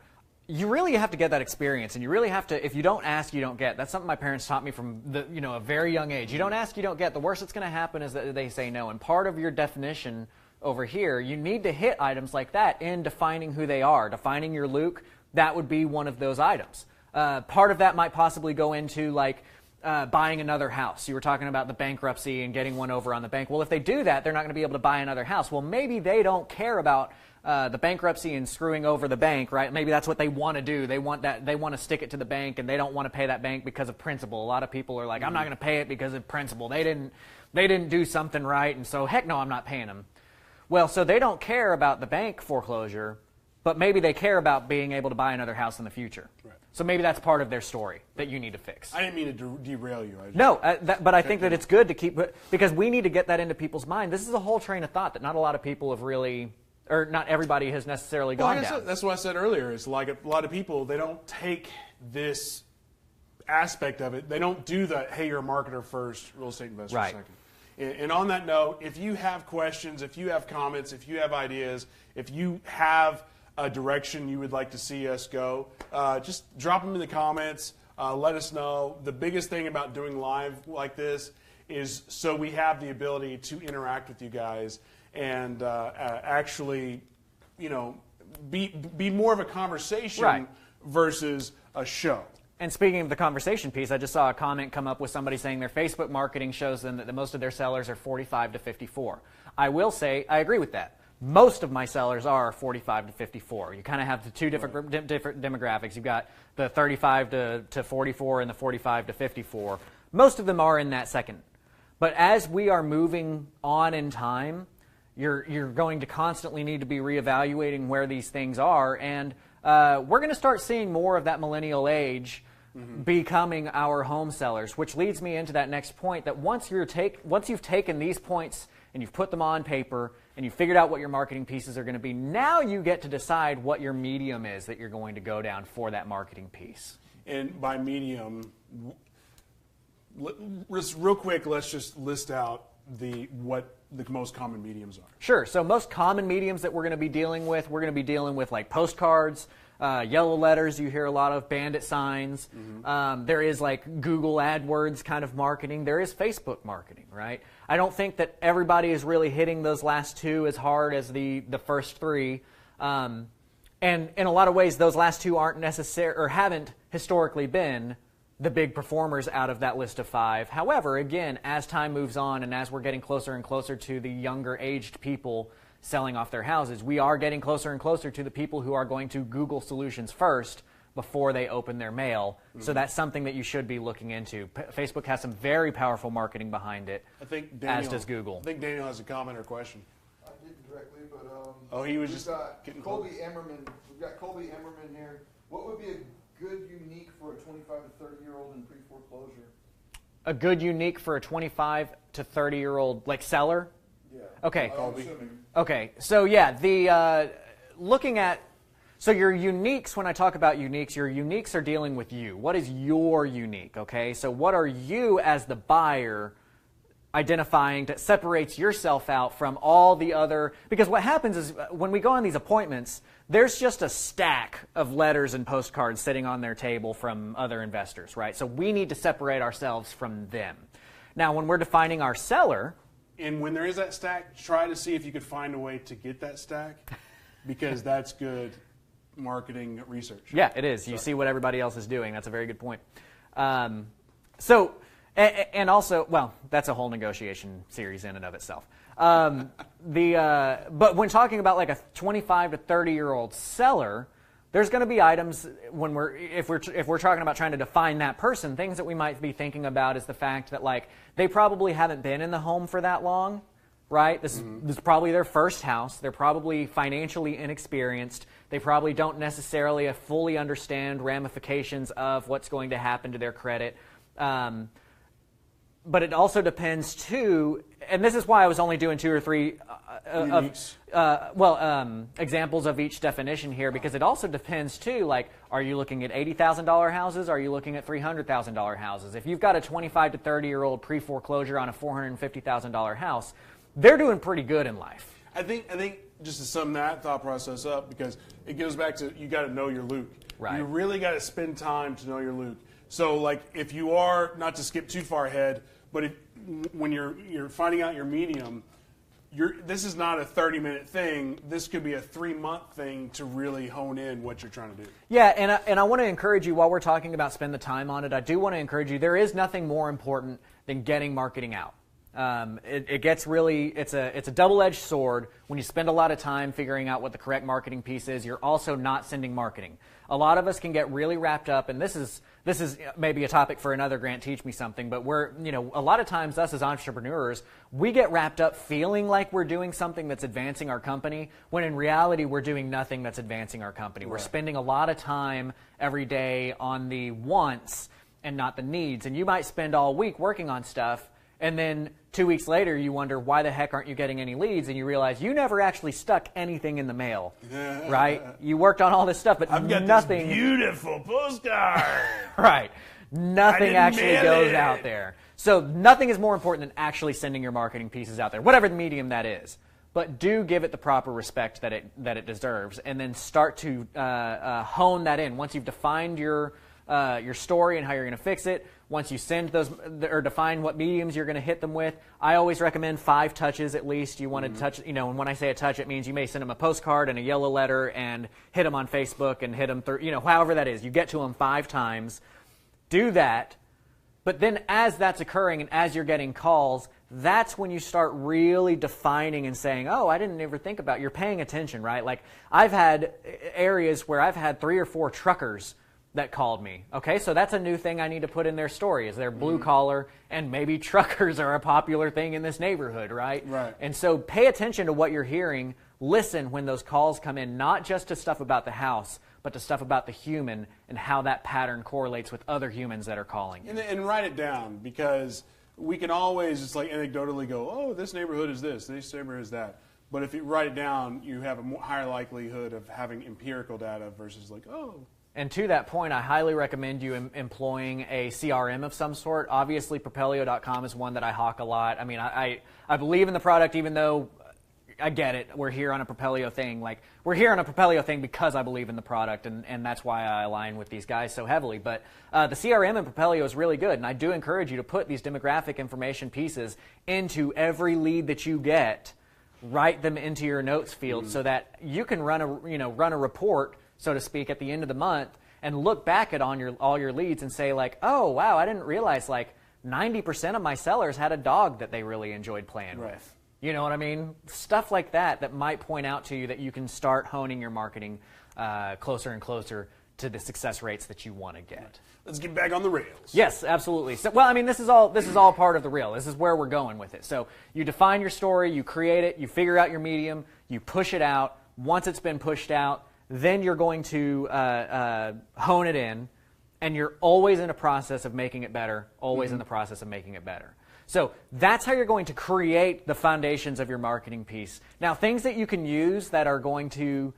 S2: You really have to get that experience, and you really have to, if you don't ask, you don't get. That's something my parents taught me from a very young age. You don't ask, you don't get. The worst that's going to happen is that they say no. And part of your definition over here, you need to hit items like that in defining who they are. Defining your Luke, that would be one of those items. Part of that might possibly go into, like, buying another house. You were talking about the bankruptcy and getting one over on the bank. Well, if they do that, they're not going to be able to buy another house. Well, maybe they don't care about the bankruptcy and screwing over the bank, right? Maybe that's what they want to do. They want to stick it to the bank, and they don't want to pay that bank because of principle. A lot of people are like, I'm not going to pay it because of principle. They didn't do something right, and so heck no, I'm not paying them. Well, so they don't care about the bank foreclosure, but maybe they care about being able to buy another house in the future. Right. So maybe that's part of their story that you need to fix.
S1: I didn't mean to derail you.
S2: But I think that it's good to keep, because we need to get that into people's mind. This is a whole train of thought that not a lot of people have really, or not everybody has necessarily gone down.
S1: That's what I said earlier. It's like a lot of people, they don't take this aspect of it. They don't do the, hey, you're a marketer first, real estate investor second. And on that note, if you have questions, if you have comments, if you have ideas, if you have a direction you would like to see us go, just drop them in the comments. Let us know. The biggest thing about doing live like this is so we have the ability to interact with you guys and actually, be more of a conversation versus a show.
S2: And speaking of the conversation piece, I just saw a comment come up with somebody saying their Facebook marketing shows them that most of their sellers are 45 to 54. I will say I agree with that. Most of my sellers are 45 to 54. You kind of have the two different demographics. You've got the 35 to 44 and the 45 to 54. Most of them are in that second. But as we are moving on in time, You're going to constantly need to be reevaluating where these things are, and we're going to start seeing more of that millennial age becoming our home sellers, which leads me into that next point, that once you've taken these points and you've put them on paper and you've figured out what your marketing pieces are going to be, now you get to decide what your medium is that you're going to go down for that marketing piece.
S1: And by medium, real quick, let's just list out what the most common mediums are.
S2: Sure. So most common mediums that we're going to be dealing with like postcards, yellow letters you hear a lot of, bandit signs. There is like Google AdWords kind of marketing. There is Facebook marketing, right? I don't think that everybody is really hitting those last two as hard as the first three. And in a lot of ways, those last two aren't necessary or haven't historically been the big performers out of that list of 5. However, again, as time moves on and as we're getting closer and closer to the younger aged people selling off their houses, we are getting closer and closer to the people who are going to Google solutions first before they open their mail. So that's something that you should be looking into. Facebook has some very powerful marketing behind it,
S1: I think Daniel,
S2: as does Google.
S1: I think Daniel has a comment or question.
S3: I didn't directly, but
S1: he was
S3: we've
S1: just
S3: got
S1: getting
S3: Colby Emmerman. We've got Colby Emmerman here. What would be a good unique for a 25 to 30-year-old in pre-foreclosure?
S2: A good unique for a 25 to 30-year-old like seller?
S3: Yeah.
S2: Okay.
S3: I'm assuming.
S2: Okay. So yeah, the looking at so your uniques. When I talk about uniques, your uniques are dealing with you. What is your unique? Okay. So what are you as the buyer identifying that separates yourself out from all the other? Because what happens is when we go on these appointments, there's just a stack of letters and postcards sitting on their table from other investors, right? So we need to separate ourselves from them. Now, when we're defining our seller,
S1: and when there is that stack, try to see if you could find a way to get that stack, because that's good marketing research.
S2: Yeah, it is. You see what everybody else is doing. That's a very good point. And also, well, that's a whole negotiation series in and of itself. But when talking about like a 25 to 30-year-old seller, there's going to be items when if we're talking about trying to define that person, things that we might be thinking about is the fact that like they probably haven't been in the home for that long, right? This is probably their first house. They're probably financially inexperienced. They probably don't necessarily fully understand ramifications of what's going to happen to their credit. But it also depends too, and this is why I was only doing 2 or 3 examples of each definition here, because it also depends too, like, are you looking at $80,000 houses? Are you looking at $300,000 houses? If you've got a 25 to 30-year-old pre-foreclosure on a $450,000 house, they're doing pretty good in life.
S1: I think just to sum that thought process up, because it goes back to you got to know your Luke.
S2: Right.
S1: You really got to spend time to know your Luke. So, like, if you are, not to skip too far ahead, but when you're finding out your medium, this is not a 30-minute thing. This could be a 3-month thing to really hone in what you're trying to do.
S2: Yeah, and I want to encourage you, while we're talking about spend the time on it, I do want to encourage you, there is nothing more important than getting marketing out. It gets really, it's a double-edged sword. When you spend a lot of time figuring out what the correct marketing piece is, you're also not sending marketing. A lot of us can get really wrapped up, and this is maybe a topic for another Grant Teach Me Something, but a lot of times us as entrepreneurs, we get wrapped up feeling like we're doing something that's advancing our company, when in reality we're doing nothing that's advancing our company. Right. We're spending a lot of time every day on the wants and not the needs, and you might spend all week working on stuff, and then 2 weeks later, you wonder, why the heck aren't you getting any leads? And you realize you never actually stuck anything in the mail, right? You worked on all this stuff, but
S1: I've got
S2: nothing.
S1: This beautiful postcard.
S2: Right. Nothing actually goes out there. So nothing is more important than actually sending your marketing pieces out there, whatever the medium that is. But do give it the proper respect that it deserves, and then start to hone that in. Once you've defined your story and how you're going to fix it, once you send those or define what mediums you're going to hit them with, I always recommend 5 touches at least. You want to touch, and when I say a touch, it means you may send them a postcard and a yellow letter and hit them on Facebook and hit them through, however that is. You get to them 5 times. Do that. But then as that's occurring and as you're getting calls, that's when you start really defining and saying, oh, I didn't ever think about, you're paying attention, right? Like I've had areas where I've had 3 or 4 truckers that called me. Okay, so that's a new thing I need to put in their story, is they're blue collar, and maybe truckers are a popular thing in this neighborhood, right?
S1: Right.
S2: And so pay attention to what you're hearing. Listen when those calls come in, not just to stuff about the house, but to stuff about the human and how that pattern correlates with other humans that are calling you.
S1: And write it down, because we can always just like anecdotally go, oh, this neighborhood is this neighborhood is that. But if you write it down, you have a higher likelihood of having empirical data versus like, oh.
S2: And to that point, I highly recommend you employing a CRM of some sort. Obviously, Propelio.com is one that I hawk a lot. I mean, I believe in the product, even though I get it. We're here on a Propelio thing. Like, we're here on a Propelio thing because I believe in the product, and that's why I align with these guys so heavily. But the CRM in Propelio is really good, and I do encourage you to put these demographic information pieces into every lead that you get. Write them into your notes field so that you can run a report, so to speak, at the end of the month and look back at all your leads and say like, oh wow, I didn't realize like 90% of my sellers had a dog that they really enjoyed playing with. You know what I mean? Stuff like that might point out to you that you can start honing your marketing closer and closer to the success rates that you want to get.
S1: Let's get back on the rails.
S2: Yes, absolutely. So, well, I mean, this is all part of the reel. This is where we're going with it. So you define your story, you create it, you figure out your medium, you push it out. Once it's been pushed out, then you're going to hone it in, and you're always in a process of making it better, always in the process of making it better. So that's how you're going to create the foundations of your marketing piece. Now, things that you can use that are going to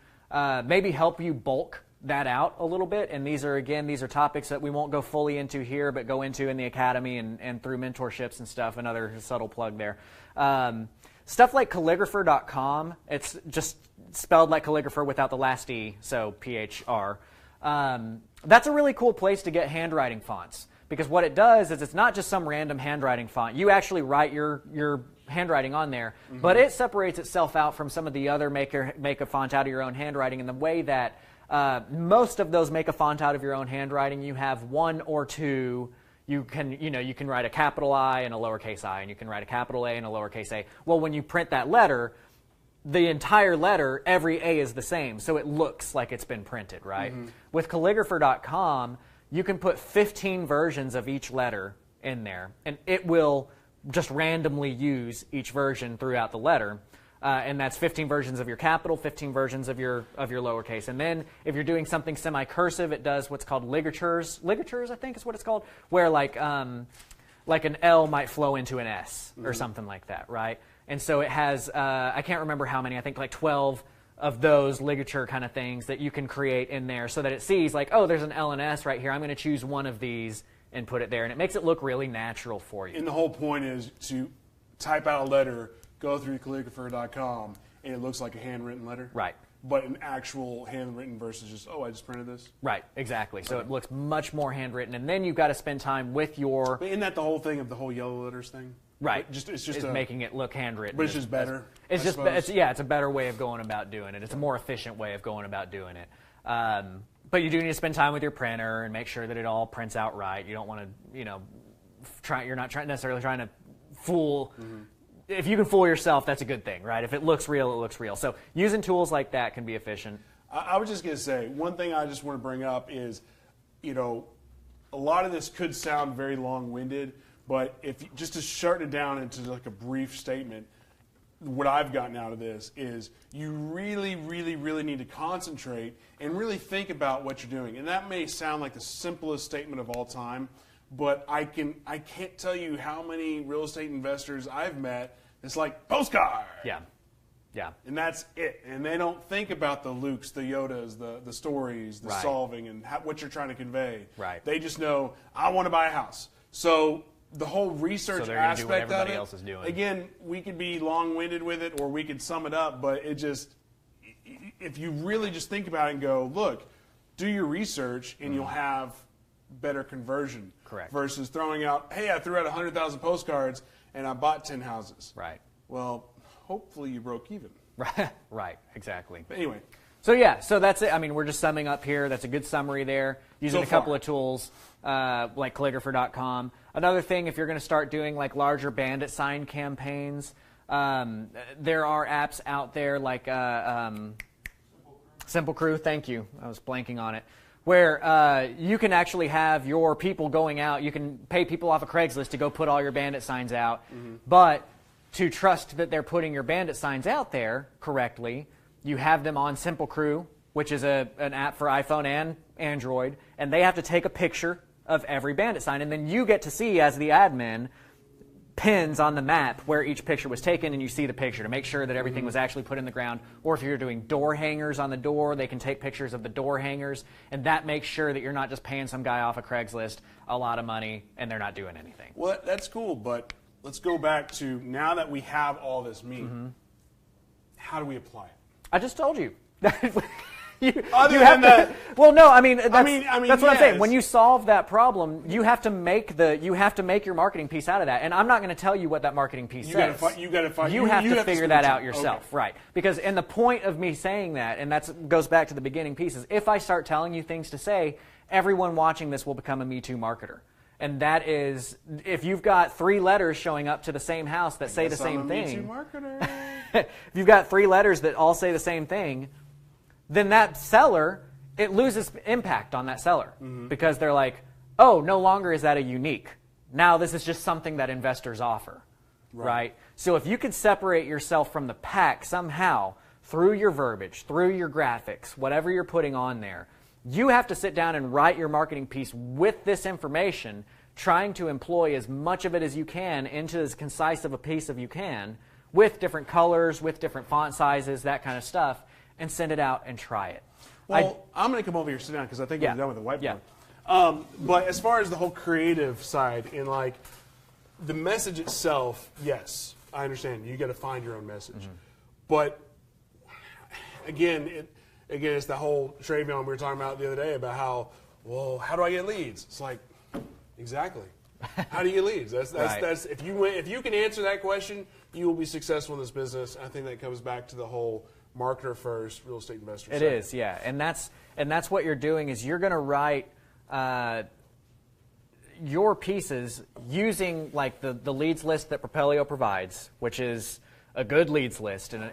S2: maybe help you bulk that out a little bit, and these are topics that we won't go fully into here, but go into in the academy and through mentorships and stuff. Another subtle plug there. Stuff like CreativeCashFlow.com, it's just spelled like calligrapher without the last E, so PHR. That's a really cool place to get handwriting fonts, because what it does is it's not just some random handwriting font. You actually write your handwriting on there, but it separates itself out from some of the other make a font out of your own handwriting in the way that most of those make a font out of your own handwriting, you have one or two. You can write a capital I and a lowercase I, and you can write a capital A and a lowercase a. Well, when you print that letter, the entire letter, every A is the same, so it looks like it's been printed, right? With calligrapher.com, you can put 15 versions of each letter in there, and it will just randomly use each version throughout the letter. And that's 15 versions of your capital, 15 versions of your lowercase. And then if you're doing something semi-cursive, it does what's called ligatures. Ligatures, I think is what it's called, where like an L might flow into an S or something like that, right? And so it has, I can't remember how many, I think like 12 of those ligature kind of things that you can create in there so that it sees like, oh, there's an L and S right here. I'm going to choose one of these and put it there. And it makes it look really natural for you.
S1: And the whole point is to type out a letter, go through CreativeCashFlow.com, and it looks like a handwritten letter.
S2: Right.
S1: But an actual handwritten versus just, oh, I just printed this.
S2: Right, exactly. So it looks much more handwritten, and then you've got to spend time with your...
S1: But isn't that the whole thing of the whole yellow letters thing?
S2: Right.
S1: It's just
S2: making it look handwritten.
S1: But it's just better.
S2: It's a better way of going about doing it. It's a more efficient way of going about doing it. But you do need to spend time with your printer and make sure that it all prints out right. You don't want to, you're not necessarily trying to fool... If you can fool yourself, that's a good thing, right? If it looks real, it looks real. So using tools like that can be efficient.
S1: I was just going to say, one thing I just want to bring up is, a lot of this could sound very long-winded, but if just to shorten it down into like a brief statement, what I've gotten out of this is you really, really, really need to concentrate and really think about what you're doing. And that may sound like the simplest statement of all time, but I can't tell you how many real estate investors I've met. It's like postcard.
S2: Yeah.
S1: And that's it. And they don't think about the Lukes, the Yodas, the stories, the solving, and what you're trying to convey.
S2: Right.
S1: They just know, I want to buy a house. So the whole research aspect
S2: do what
S1: of
S2: everybody
S1: it,
S2: else is doing.
S1: Again, we could be long-winded with it, or we could sum it up, but it just, if you really just think about it and go, look, do your research, and you'll have better conversion.
S2: Correct.
S1: Versus throwing out, hey, I threw out 100,000 postcards and I bought 10 houses.
S2: Right.
S1: Well, hopefully you broke even.
S2: Right, exactly.
S1: But anyway.
S2: So that's it. I mean, we're just summing up here. That's a good summary there. Using a couple of tools like calligrapher.com. Another thing, if you're going to start doing like larger bandit sign campaigns, there are apps out there like Simple Crew. Thank you. I was blanking on it. where you can actually have your people going out. You can pay people off of Craigslist to go put all your bandit signs out. But to trust that they're putting your bandit signs out there correctly, you have them on Simple Crew, which is an app for iPhone and Android, and they have to take a picture of every bandit sign, and then you get to see, as the admin, pins on the map where each picture was taken, and you see the picture to make sure that everything was actually put in the ground. Or if you're doing door hangers on the door, they can take pictures of the door hangers, and that makes sure that you're not just paying some guy off of Craigslist a lot of money and they're not doing anything.
S1: Well, that's cool, but let's go back to now that we have all this meat, how do we apply it?
S2: I just told you.
S1: Well,
S2: no, I mean, that's what
S1: yes.
S2: I'm saying. When you solve that problem, you have to make your marketing piece out of that. And I'm not going to tell you what that marketing piece says.
S1: You
S2: have to figure that out yourself, right? Because, and the point of me saying that, and that goes back to the beginning pieces. If I start telling you things to say, everyone watching this will become a Me Too marketer. And that is, if you've got 3 letters showing up to the same house that say the same thing. Me Too marketer. If you've got 3 letters that all say the same thing, then that seller, it loses impact on that seller because they're like, oh, no longer is that a unique. Now this is just something that investors offer, right? So if you could separate yourself from the pack somehow through your verbiage, through your graphics, whatever you're putting on there, you have to sit down and write your marketing piece with this information, trying to employ as much of it as you can into as concise of a piece as you can, with different colors, with different font sizes, that kind of stuff, and send it out and try it.
S1: Well, I'm going to come over here, sit down, because I think we're done with the whiteboard. But as far as the whole creative side, and like the message itself, yes, I understand. You got to find your own message. But again, it's the whole Travion we were talking about the other day about how do I get leads? It's like, exactly. How do you get leads? That's if you can answer that question, you will be successful in this business. I think that comes back to the whole marketer first, real estate investor second.
S2: It is, yeah, and that's what you're doing is you're going to write your pieces using like the leads list that Propelio provides, which is a good leads list, and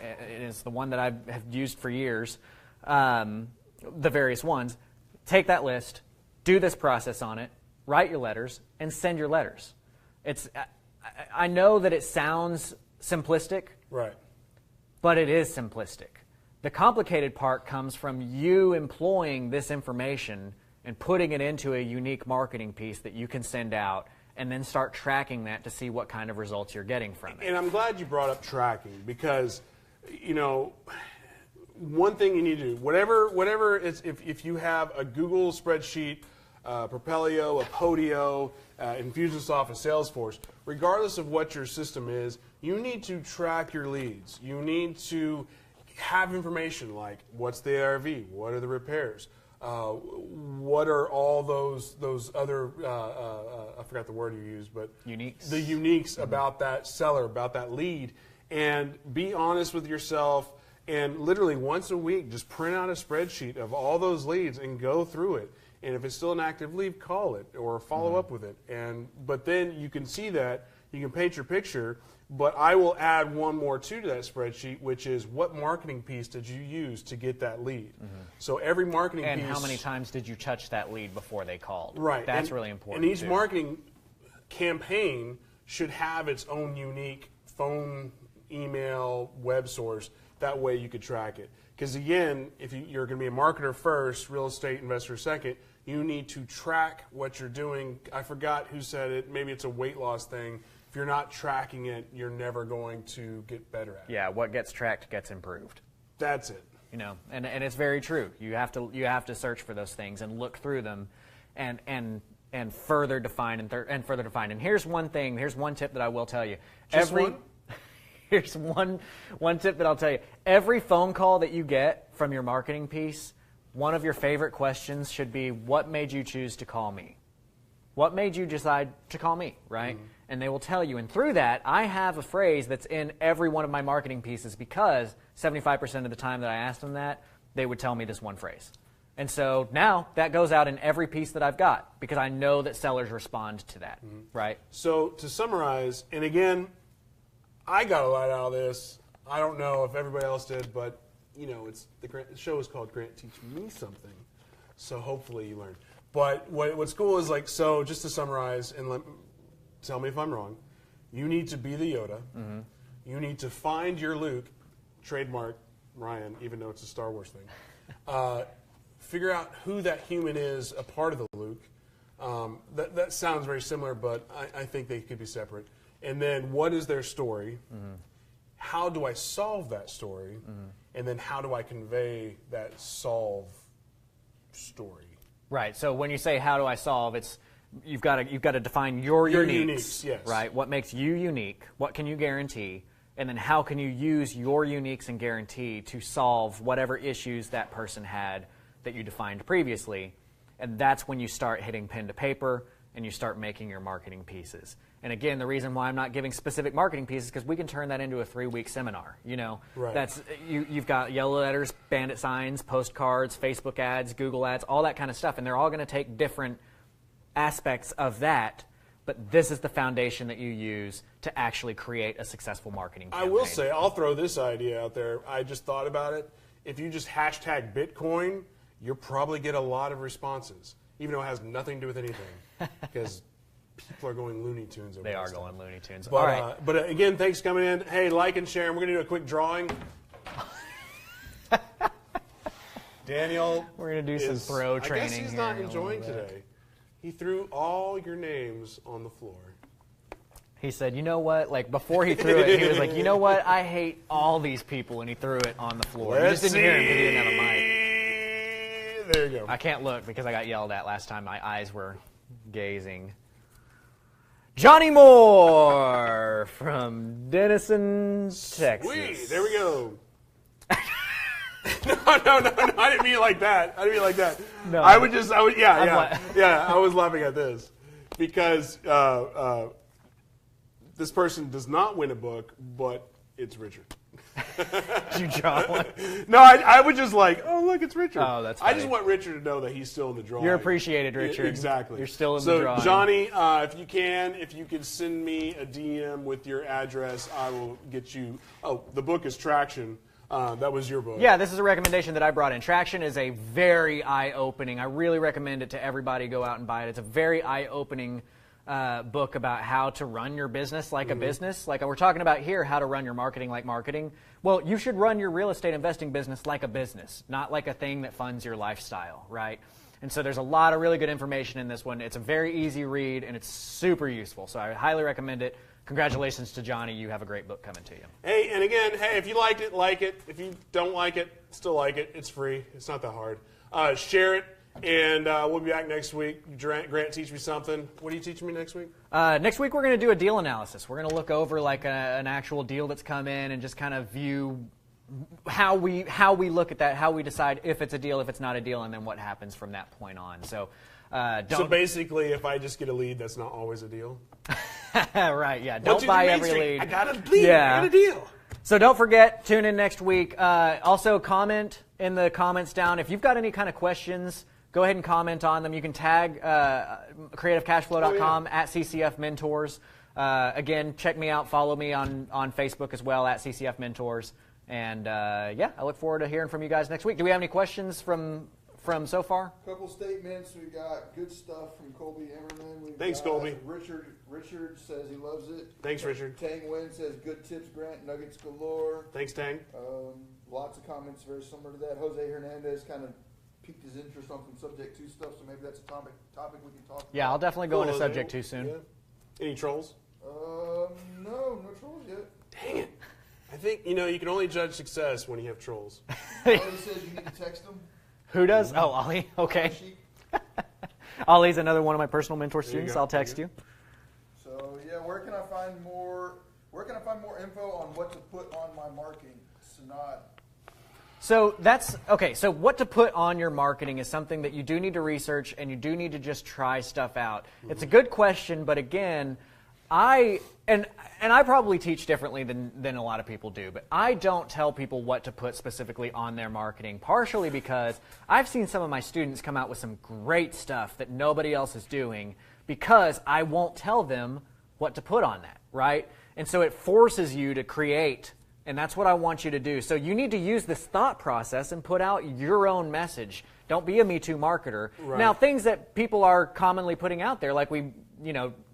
S2: it's the one that I have used for years. The various ones. Take that list, do this process on it, write your letters, and send your letters. I know that it sounds simplistic,
S1: right?
S2: But it is simplistic. The complicated part comes from you employing this information and putting it into a unique marketing piece that you can send out and then start tracking that to see what kind of results you're getting from it.
S1: And I'm glad you brought up tracking because, one thing you need to do, whatever it's, if you have a Google spreadsheet, Propelio, a Podio, Infusionsoft, a Salesforce, regardless of what your system is, you need to track your leads. You need to have information like what's the ARV, what are the repairs, what are all those other, I forgot the word you used, but
S2: uniques.
S1: The uniques about that seller, about that lead, and be honest with yourself. And literally once a week, just print out a spreadsheet of all those leads and go through it. And if it's still an active lead, call it or follow up with it. But then you can see that, you can paint your picture, but I will add one more to that spreadsheet, which is what marketing piece did you use to get that lead? So every marketing piece.
S2: And how many times did you touch that lead before they called?
S1: Right.
S2: That's really important.
S1: And each marketing campaign should have its own unique phone, email, web source. That way you could track it. Because again, if you're going to be a marketer first, real estate investor second, you need to track what you're doing. I forgot who said it. Maybe it's a weight loss thing. If you're not tracking it, you're never going to get better at it.
S2: Yeah, what gets tracked gets improved.
S1: That's it.
S2: And it's very true. You have to search for those things and look through them, and further define and further define. And here's one thing. Here's one tip that I will tell you. Here's one tip that I'll tell you. Every phone call that you get from your marketing piece, one of your favorite questions should be, what made you choose to call me? What made you decide to call me, right? And they will tell you. And through that, I have a phrase that's in every one of my marketing pieces because 75% of the time that I asked them that, they would tell me this one phrase. And so now that goes out in every piece that I've got because I know that sellers respond to that, right?
S1: So to summarize, and again, I got a lot out of this. I don't know if everybody else did, but it's the show is called Grant Teach Me Something. So hopefully you learn. But what's cool is like, so just to summarize, and tell me if I'm wrong, you need to be the Yoda. Mm-hmm. You need to find your Luke, trademark Ryan, even though it's a Star Wars thing. Figure out who that human is, a part of the Luke. That sounds very similar, but I think they could be separate. And then what is their story? Mm-hmm. How do I solve that story? Mm-hmm. And then how do I convey that solve story?
S2: Right. So when you say how do I solve, it's you've got to define your uniques,
S1: yes.
S2: Right? What makes you unique? What can you guarantee? And then how can you use your uniques and guarantee to solve whatever issues that person had that you defined previously? And that's when you start hitting pen to paper and you start making your marketing pieces. And again, the reason why I'm not giving specific marketing pieces is because we can turn that into a 3-week seminar. You know,
S1: right.
S2: That's you've got yellow letters, bandit signs, postcards, Facebook ads, Google ads, all that kind of stuff, and they're all going to take different aspects of that. But this is the foundation that you use to actually create a successful marketing campaign.
S1: I will say, I'll throw this idea out there. I just thought about it. If you just hashtag Bitcoin, you'll probably get a lot of responses, even though it has nothing to do with anything, because people are going Looney Tunes over
S2: They are
S1: stuff.
S2: going Looney Tunes.
S1: But,
S2: all right.
S1: But again, thanks for coming in. Hey, like and share. And we're going to do a quick drawing. Daniel,
S2: we're going to do some throw training.
S1: I guess he's not enjoying today. He threw all your names on the floor.
S2: He said, you know what? Like, before he threw it, he was like, you know what? I hate all these people, and he threw it on the floor. You just didn't hear him because he didn't have a mic.
S1: There you go.
S2: I can't look because I got yelled at last time. My eyes were gazing. Johnny Moore from Denison, Texas.
S1: Sweet. There we go. No, I didn't mean it like that. No. I was laughing at this because this person does not win a book, but it's Richard.
S2: Did you draw one?
S1: No, I was just like, oh, look, it's Richard.
S2: Oh, that's funny.
S1: I just want Richard to know that he's still in the drawing.
S2: You're appreciated, Richard.
S1: Exactly.
S2: You're still in the drawing.
S1: So, Johnny, if you could send me a DM with your address, I will get you. Oh, the book is Traction. That was your book.
S2: Yeah, this is a recommendation that I brought in. Traction is a very eye-opening. I really recommend it to everybody. Go out and buy it. It's a very eye-opening book about how to run your business like a business. Like we're talking about here, how to run your marketing like marketing. Well, you should run your real estate investing business like a business, not like a thing that funds your lifestyle, right? And so there's a lot of really good information in this one. It's a very easy read, and it's super useful. So I highly recommend it. Congratulations to Johnny. You have a great book coming to you.
S1: Hey, and again, if you liked it, like it. If you don't like it, still like it. It's free. It's not that hard. Share it, and we'll be back next week. Grant, teach me something. What are you teaching me next week?
S2: Next week we're going to do a deal analysis. We're going to look over like an actual deal that's come in and just kind of view how we look at that, how we decide if it's a deal, if it's not a deal, and then what happens from that point on. So
S1: basically, if I just get a lead, that's not always a deal?
S2: Right, yeah. Don't buy every lead.
S1: I got a lead.
S2: Yeah.
S1: I got a deal.
S2: So don't forget, tune in next week. Also, comment in the comments down. If you've got any kind of questions, go ahead and comment on them. You can tag CreativeCashFlow.com at CCF Mentors. Again, check me out. Follow me on Facebook as well at CCF Mentors. And I look forward to hearing from you guys next week. Do we have any questions from so far?
S3: A couple statements. We got good stuff from Colby Emmerman.
S1: Thanks, Colby.
S3: Richard says he loves it.
S1: Thanks, Richard.
S3: Tang Wynn says good tips, Grant. Nuggets galore.
S1: Thanks, Tang.
S3: Lots of comments very similar to that. Jose Hernandez kind of piqued his interest on some Subject 2 stuff, so maybe that's a topic we can talk about.
S2: Yeah, I'll definitely go into Subject 2 soon.
S1: Yeah. Any trolls?
S3: No trolls yet.
S1: Dang it. I think, you can only judge success when you have trolls.
S3: Ollie says you need to text him.
S2: Who does? Oh, Ollie. Okay. Ollie's another one of my personal mentor students. I'll text you.
S3: So, where can I find more info on what to put on my marketing? Sanad.
S2: So that's okay. So what to put on your marketing is something that you do need to research, and you do need to just try stuff out. Mm-hmm. It's a good question, but again, I probably teach differently than a lot of people do, but I don't tell people what to put specifically on their marketing, partially because I've seen some of my students come out with some great stuff that nobody else is doing because I won't tell them what to put on that, right? And so it forces you to create And that's what I want you to do. So you need to use this thought process and put out your own message. Don't be a Me Too marketer.
S1: Right.
S2: Now, things that people are commonly putting out there, like we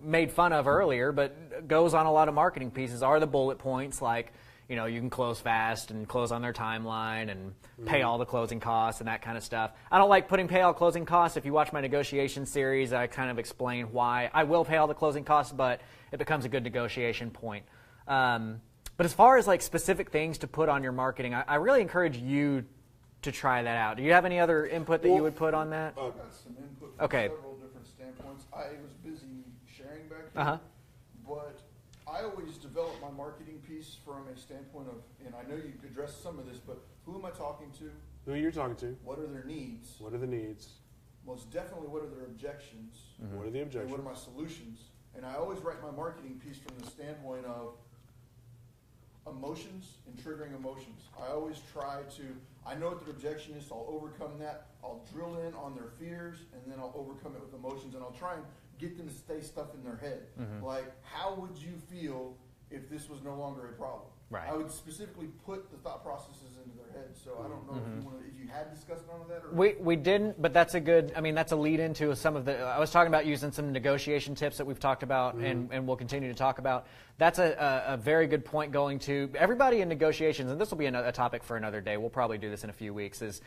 S2: made fun of earlier, but goes on a lot of marketing pieces, are the bullet points, like, you can close fast and close on their timeline and pay all the closing costs and that kind of stuff. I don't like putting pay all closing costs. If you watch my negotiation series, I kind of explain why I will pay all the closing costs, but it becomes a good negotiation point. But as far as like specific things to put on your marketing, I really encourage you to try that out. Do you have any other input that you would put on that?
S3: I've got some input from several different standpoints. I was busy sharing back here, but I always develop my marketing piece from a standpoint of, and I know you addressed some of this, but who am I talking to?
S1: Who you're talking to?
S3: What are their needs?
S1: What are the needs?
S3: Most definitely, what are their objections?
S1: What are the objections?
S3: And what are my solutions? And I always write my marketing piece from the standpoint of emotions and triggering emotions. I always try to, I know what their objection is, so I'll overcome that. I'll drill in on their fears, and then I'll overcome it with emotions, and I'll try and get them to stay stuff in their head. Like, how would you feel if this was no longer a problem?
S2: Right.
S3: I would specifically put the thought processes into their head. So I don't know if you had discussed none of that. Or
S2: We didn't, but that's that's a lead into some of the, I was talking about using some negotiation tips that we've talked about and we'll continue to talk about. That's a very good point going to everybody in negotiations, and this will be a topic for another day. We'll probably do this in a few weeks, is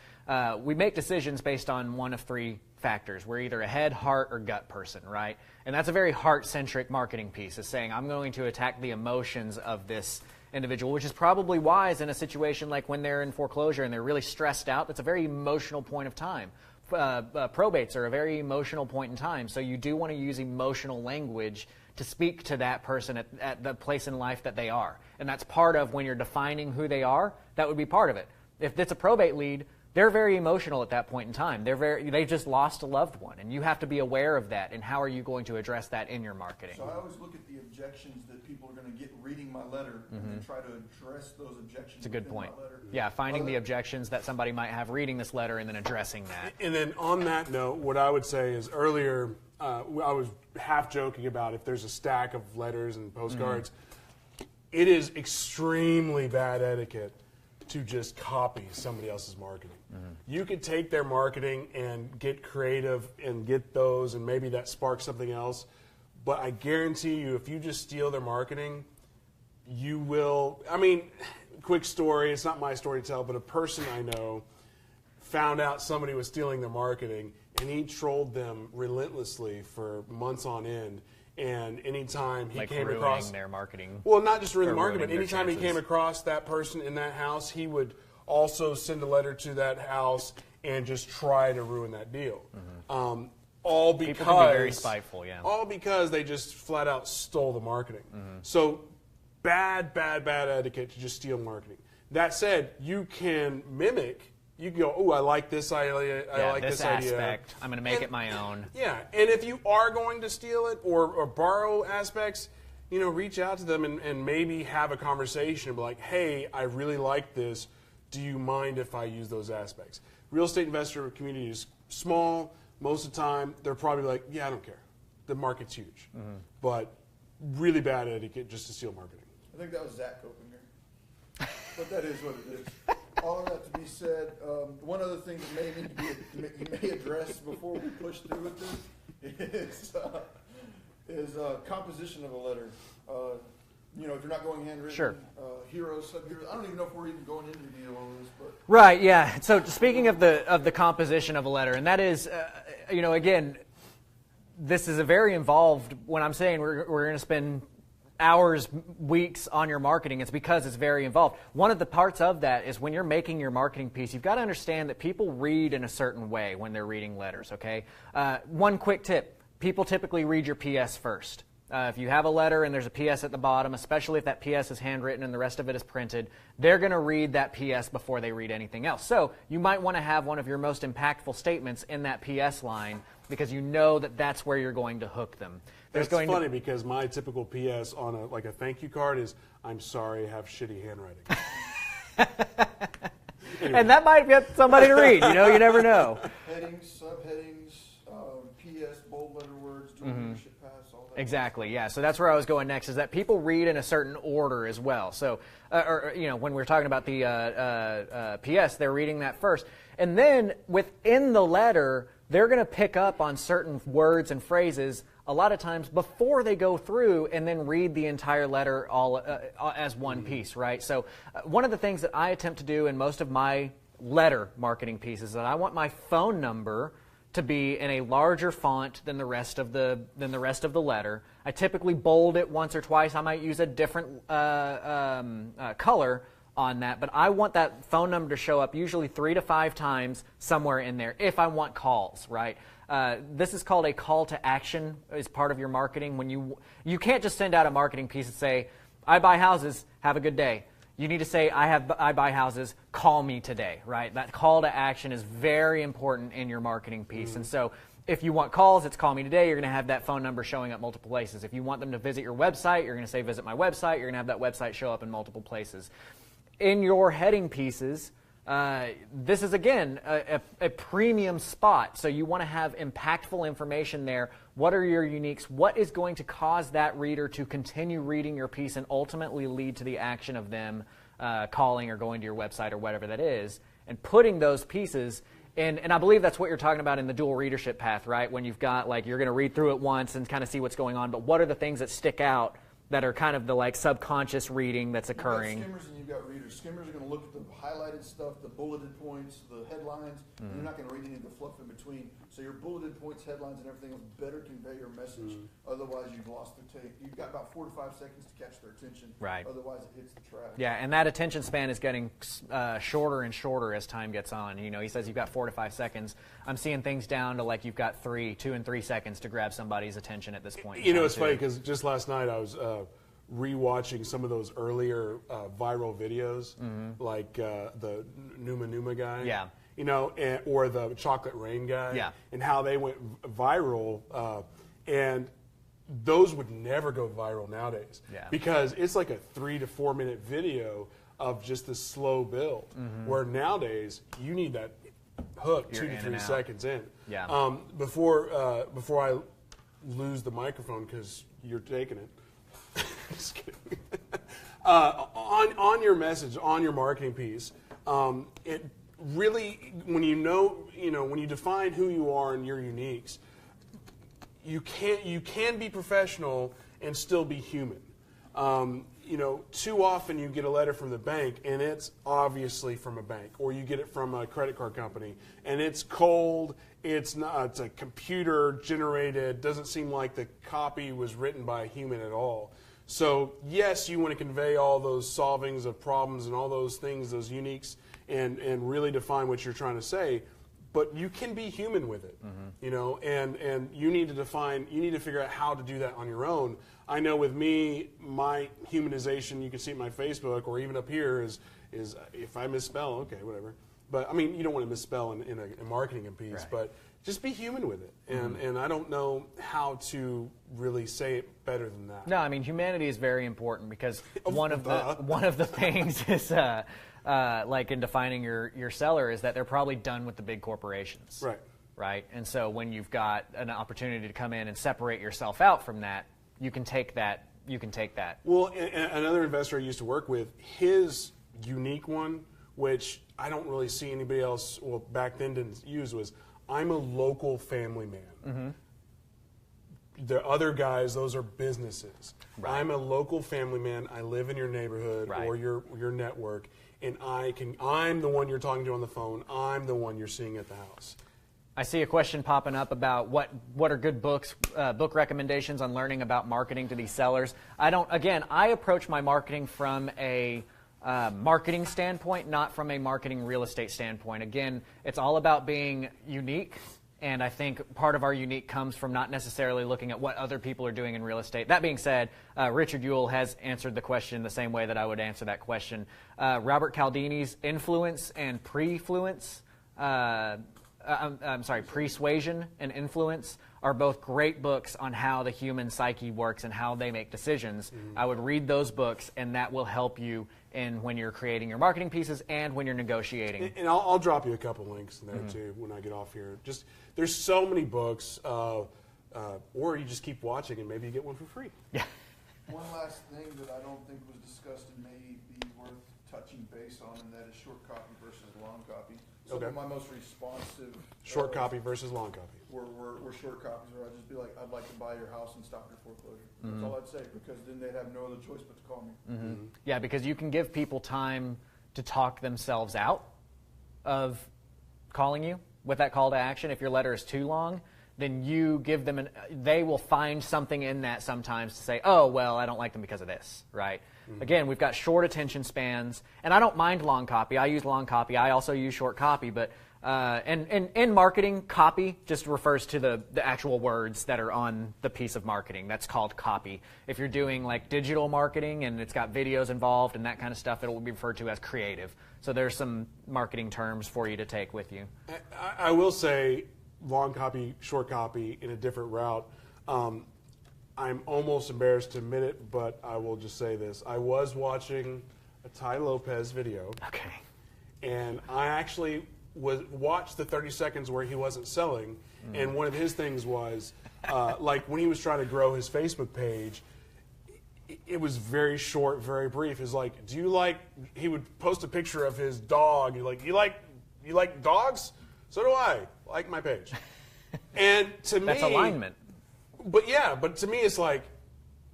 S2: we make decisions based on one of three factors. We're either a head, heart, or gut person, right? And that's a very heart-centric marketing piece, is saying I'm going to attack the emotions of this individual, which is probably wise in a situation like when they're in foreclosure and they're really stressed out. That's a very emotional point of time. Probates are a very emotional point in time, so you do want to use emotional language to speak to that person at the place in life that they are. And that's part of when you're defining who they are, that would be part of it. If it's a probate lead, they're very emotional at that point in time. They've just lost a loved one, and you have to be aware of that, and how are you going to address that in your marketing?
S3: So I always look at the objections that people are going to get reading my letter and then try to address those objections.
S2: It's a good point. Yeah, finding the objections that somebody might have reading this letter and then addressing that.
S1: And then on that note, what I would say is earlier, I was half joking about if there's a stack of letters and postcards, it is extremely bad etiquette to just copy somebody else's marketing. You could take their marketing and get creative and get those, and maybe that sparks something else. But I guarantee you, if you just steal their marketing, you will. I mean, quick story, it's not my story to tell, but a person I know found out somebody was stealing their marketing, and he trolled them relentlessly for months on end. And anytime he came across
S2: their marketing,
S1: well, not just ruining marketing, but anytime he came across that person in that house, he would also send a letter to that house and just try to ruin that deal. All because
S2: people can be very spiteful,
S1: all because they just flat out stole the marketing. So bad etiquette to just steal marketing. That said, you can mimic. You can go, oh, I like this idea. I like this
S2: aspect. I'm going to make it my own.
S1: Yeah, and if you are going to steal it or borrow aspects, reach out to them and maybe have a conversation and be like, hey, I really like this. Do you mind if I use those aspects? Real estate investor community is small. Most of the time, they're probably like, yeah, I don't care. The market's huge. But really bad etiquette just to steal marketing.
S3: I think that was Zach Copinger. But that is what it is. All of that to be said, one other thing that may need to be you may address before we push through with this is composition of a letter. If you're not going handwritten,
S2: sure.
S3: Heroes, sub-heroes. I don't even know if we're even going into the deal on this, but
S2: right, yeah. So speaking of the composition of a letter, and that is, again, this is a very involved. When I'm saying we're going to spend hours, weeks on your marketing, it's because it's very involved. One of the parts of that is when you're making your marketing piece, you've got to understand that people read in a certain way when they're reading letters, okay? One quick tip, people typically read your PS first. If you have a letter and there's a PS at the bottom, especially if that PS is handwritten and the rest of it is printed, they're going to read that PS before they read anything else. So you might want to have one of your most impactful statements in that PS line because you know that that's where you're going to hook them.
S1: That's funny because my typical PS on a thank you card is, I'm sorry, I have shitty handwriting. Anyway.
S2: And that might get somebody to read. You never know.
S3: Headings, subheadings, PS, bold letter words, dual leadership pass, all
S2: Exactly, yeah. So that's where I was going next, is that people read in a certain order as well. So, when we're talking about the PS, they're reading that first. And then within the letter, they're going to pick up on certain words and phrases a lot of times before they go through and then read the entire letter all as one piece, right? So one of the things that I attempt to do in most of my letter marketing pieces is that I want my phone number to be in a larger font than the rest of the letter. I typically bold it once or twice. I might use a different color on that, but I want that phone number to show up usually 3 to 5 times somewhere in there if I want calls, right? This is called a call to action as part of your marketing. When you can't just send out a marketing piece and say, I buy houses, have a good day. You need to say, I buy houses, call me today, right? That call to action is very important in your marketing piece. And so if you want calls, it's call me today. You're going to have that phone number showing up multiple places. If you want them to visit your website, you're going to say visit my website. You're going to have that website show up in multiple places. In your heading pieces, this is, again, a premium spot. So you want to have impactful information there. What are your uniques? What is going to cause that reader to continue reading your piece and ultimately lead to the action of them calling or going to your website or whatever that is? And putting those pieces in, and I believe that's what you're talking about in the dual readership path, right? When you've got, like, you're going to read through it once and kind of see what's going on, but what are the things that stick out that are kind of the, like, subconscious reading that's occurring?
S3: You've got skimmers and you've got readers. Skimmers are going to look at the highlighted stuff, the bulleted points, the headlines, and you're not going to read any of the fluff in between. So your bulleted points, headlines, and everything else better convey your message. Otherwise, you've lost the take. You've got about 4 to 5 seconds to catch their attention.
S2: Right.
S3: Otherwise, it hits the trash.
S2: Yeah, and that attention span is getting shorter and shorter as time gets on. You know, he says you've got 4 to 5 seconds. I'm seeing things down to, like, you've got 2 and 3 seconds to grab somebody's attention at this point.
S1: You know, it's funny because just last night I was rewatching some of those earlier viral videos, like the Numa Numa guy.
S2: Yeah.
S1: You know, or the Chocolate Rain guy.
S2: Yeah.
S1: And how they went viral. And those would never go viral nowadays.
S2: Yeah.
S1: Because it's like a 3 to 4 minute video of just the slow build. Where nowadays you need that hook
S2: You're
S1: 2 to
S2: in
S1: 3
S2: and out.
S1: seconds in.
S2: Yeah.
S1: Before I lose the microphone because you're taking it. Just kidding. On your message, on your marketing piece, it really, when when you define who you are and your uniques, you can be professional and still be human. Too often you get a letter from the bank and it's obviously from a bank, or you get it from a credit card company and it's cold. It's a computer generated. Doesn't seem like the copy was written by a human at all. So yes, you want to convey all those solvings of problems and all those things, those uniques, and really define what you're trying to say. But you can be human with it, and you need to figure out how to do that on your own. I know with me, my humanization, you can see it in my Facebook or even up here, is if I misspell, okay, whatever. But I mean, you don't want to misspell in a marketing piece,
S2: Right.
S1: but just be human with it. And I don't know how to really say it better than that.
S2: No, I mean, humanity is very important because one of the things is like in defining your seller is that they're probably done with the big corporations.
S1: Right.
S2: Right. And so when you've got an opportunity to come in and separate yourself out from that, you can take that.
S1: Well, another investor I used to work with, his unique one, which I don't really see anybody else, well, back then didn't use, was I'm a local family man. The other guys, those are businesses.
S2: Right.
S1: I'm a local family man. I live in your neighborhood
S2: Right.
S1: or your network, and I'm the one you're talking to on the phone. I'm the one you're seeing at the house.
S2: I see a question popping up about what are good books, book recommendations on learning about marketing to these sellers. I approach my marketing from a marketing standpoint, not from a marketing real estate standpoint. Again, it's all about being unique, and I think part of our unique comes from not necessarily looking at what other people are doing in real estate. That being said, Richard Ewell has answered the question the same way that I would answer that question. Robert Cialdini's Influence and Prefluence, Persuasion and Influence are both great books on how the human psyche works and how they make decisions. I would read those books, and that will help you when you're creating your marketing pieces and when you're negotiating.
S1: And I'll drop you a couple links in there too when I get off here. Just there's so many books. or you just keep watching and maybe you get one for free.
S2: Yeah.
S3: One last thing that I don't think was discussed and may be worth touching base on, and that is short copy versus long copy. Some
S1: Okay.
S3: of my most responsive
S1: Short copy versus long copy.
S3: were short copies, where I'd just be like, I'd like to buy your house and stop your foreclosure. That's all I'd say, because then they'd have no other choice but to call me.
S2: Yeah, because you can give people time to talk themselves out of calling you with that call to action. If your letter is too long, then you give them they will find something in that sometimes to say, oh, well, I don't like them because of this, right? Again, we've got short attention spans, and I don't mind long copy. I use long copy. I also use short copy, but and in marketing, copy just refers to the actual words that are on the piece of marketing. That's called copy. If you're doing like digital marketing and it's got videos involved and that kind of stuff, it will be referred to as creative. So there's some marketing terms for you to take with you.
S1: I will say long copy, short copy in a different route. I'm almost embarrassed to admit it, but I will just say this. I was watching a Tai Lopez video.
S2: Okay.
S1: And I actually watched the 30 seconds where he wasn't selling. And one of his things was, like when he was trying to grow his Facebook page, it was very short, very brief. It's like, do you like, he would post a picture of his dog. You're like, you like dogs? So do I. Like my page. And to me,
S2: That's alignment.
S1: But yeah, but to me, it's like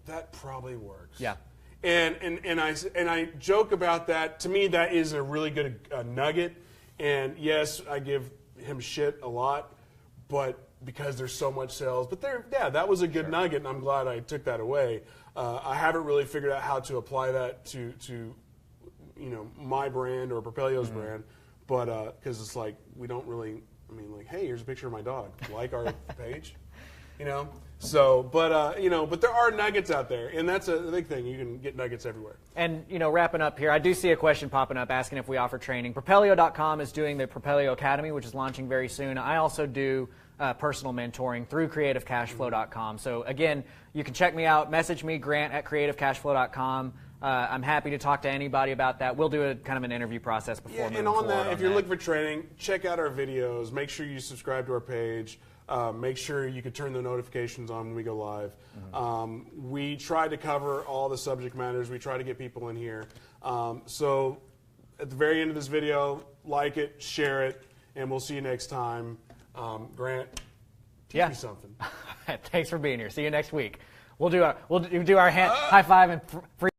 S1: that probably works.
S2: Yeah.
S1: And I joke about that. To me, that is a really good nugget. And yes, I give him shit a lot, but because there's so much sales. But that was a good nugget, and I'm glad I took that away. I haven't really figured out how to apply that to my brand or Propelio's brand, but because it's like we don't really. I mean, like, hey, here's a picture of my dog. Like our page, So, but there are nuggets out there, and that's a big thing. You can get nuggets everywhere.
S2: And, wrapping up here, I do see a question popping up asking if we offer training. Propelio.com is doing the Propelio Academy, which is launching very soon. I also do personal mentoring through CreativeCashFlow.com. So, again, you can check me out. Message me, Grant, at CreativeCashFlow.com. I'm happy to talk to anybody about that. We'll do a kind of an interview process before moving
S1: and on
S2: forward
S1: that, if you're looking for training, check out our videos. Make sure you subscribe to our page. Make sure you can turn the notifications on when we go live. We try to cover all the subject matters. We try to get people in here. So at the very end of this video, like it, share it, and we'll see you next time. Grant, teach me something.
S2: Thanks for being here. See you next week. We'll do our high five and free.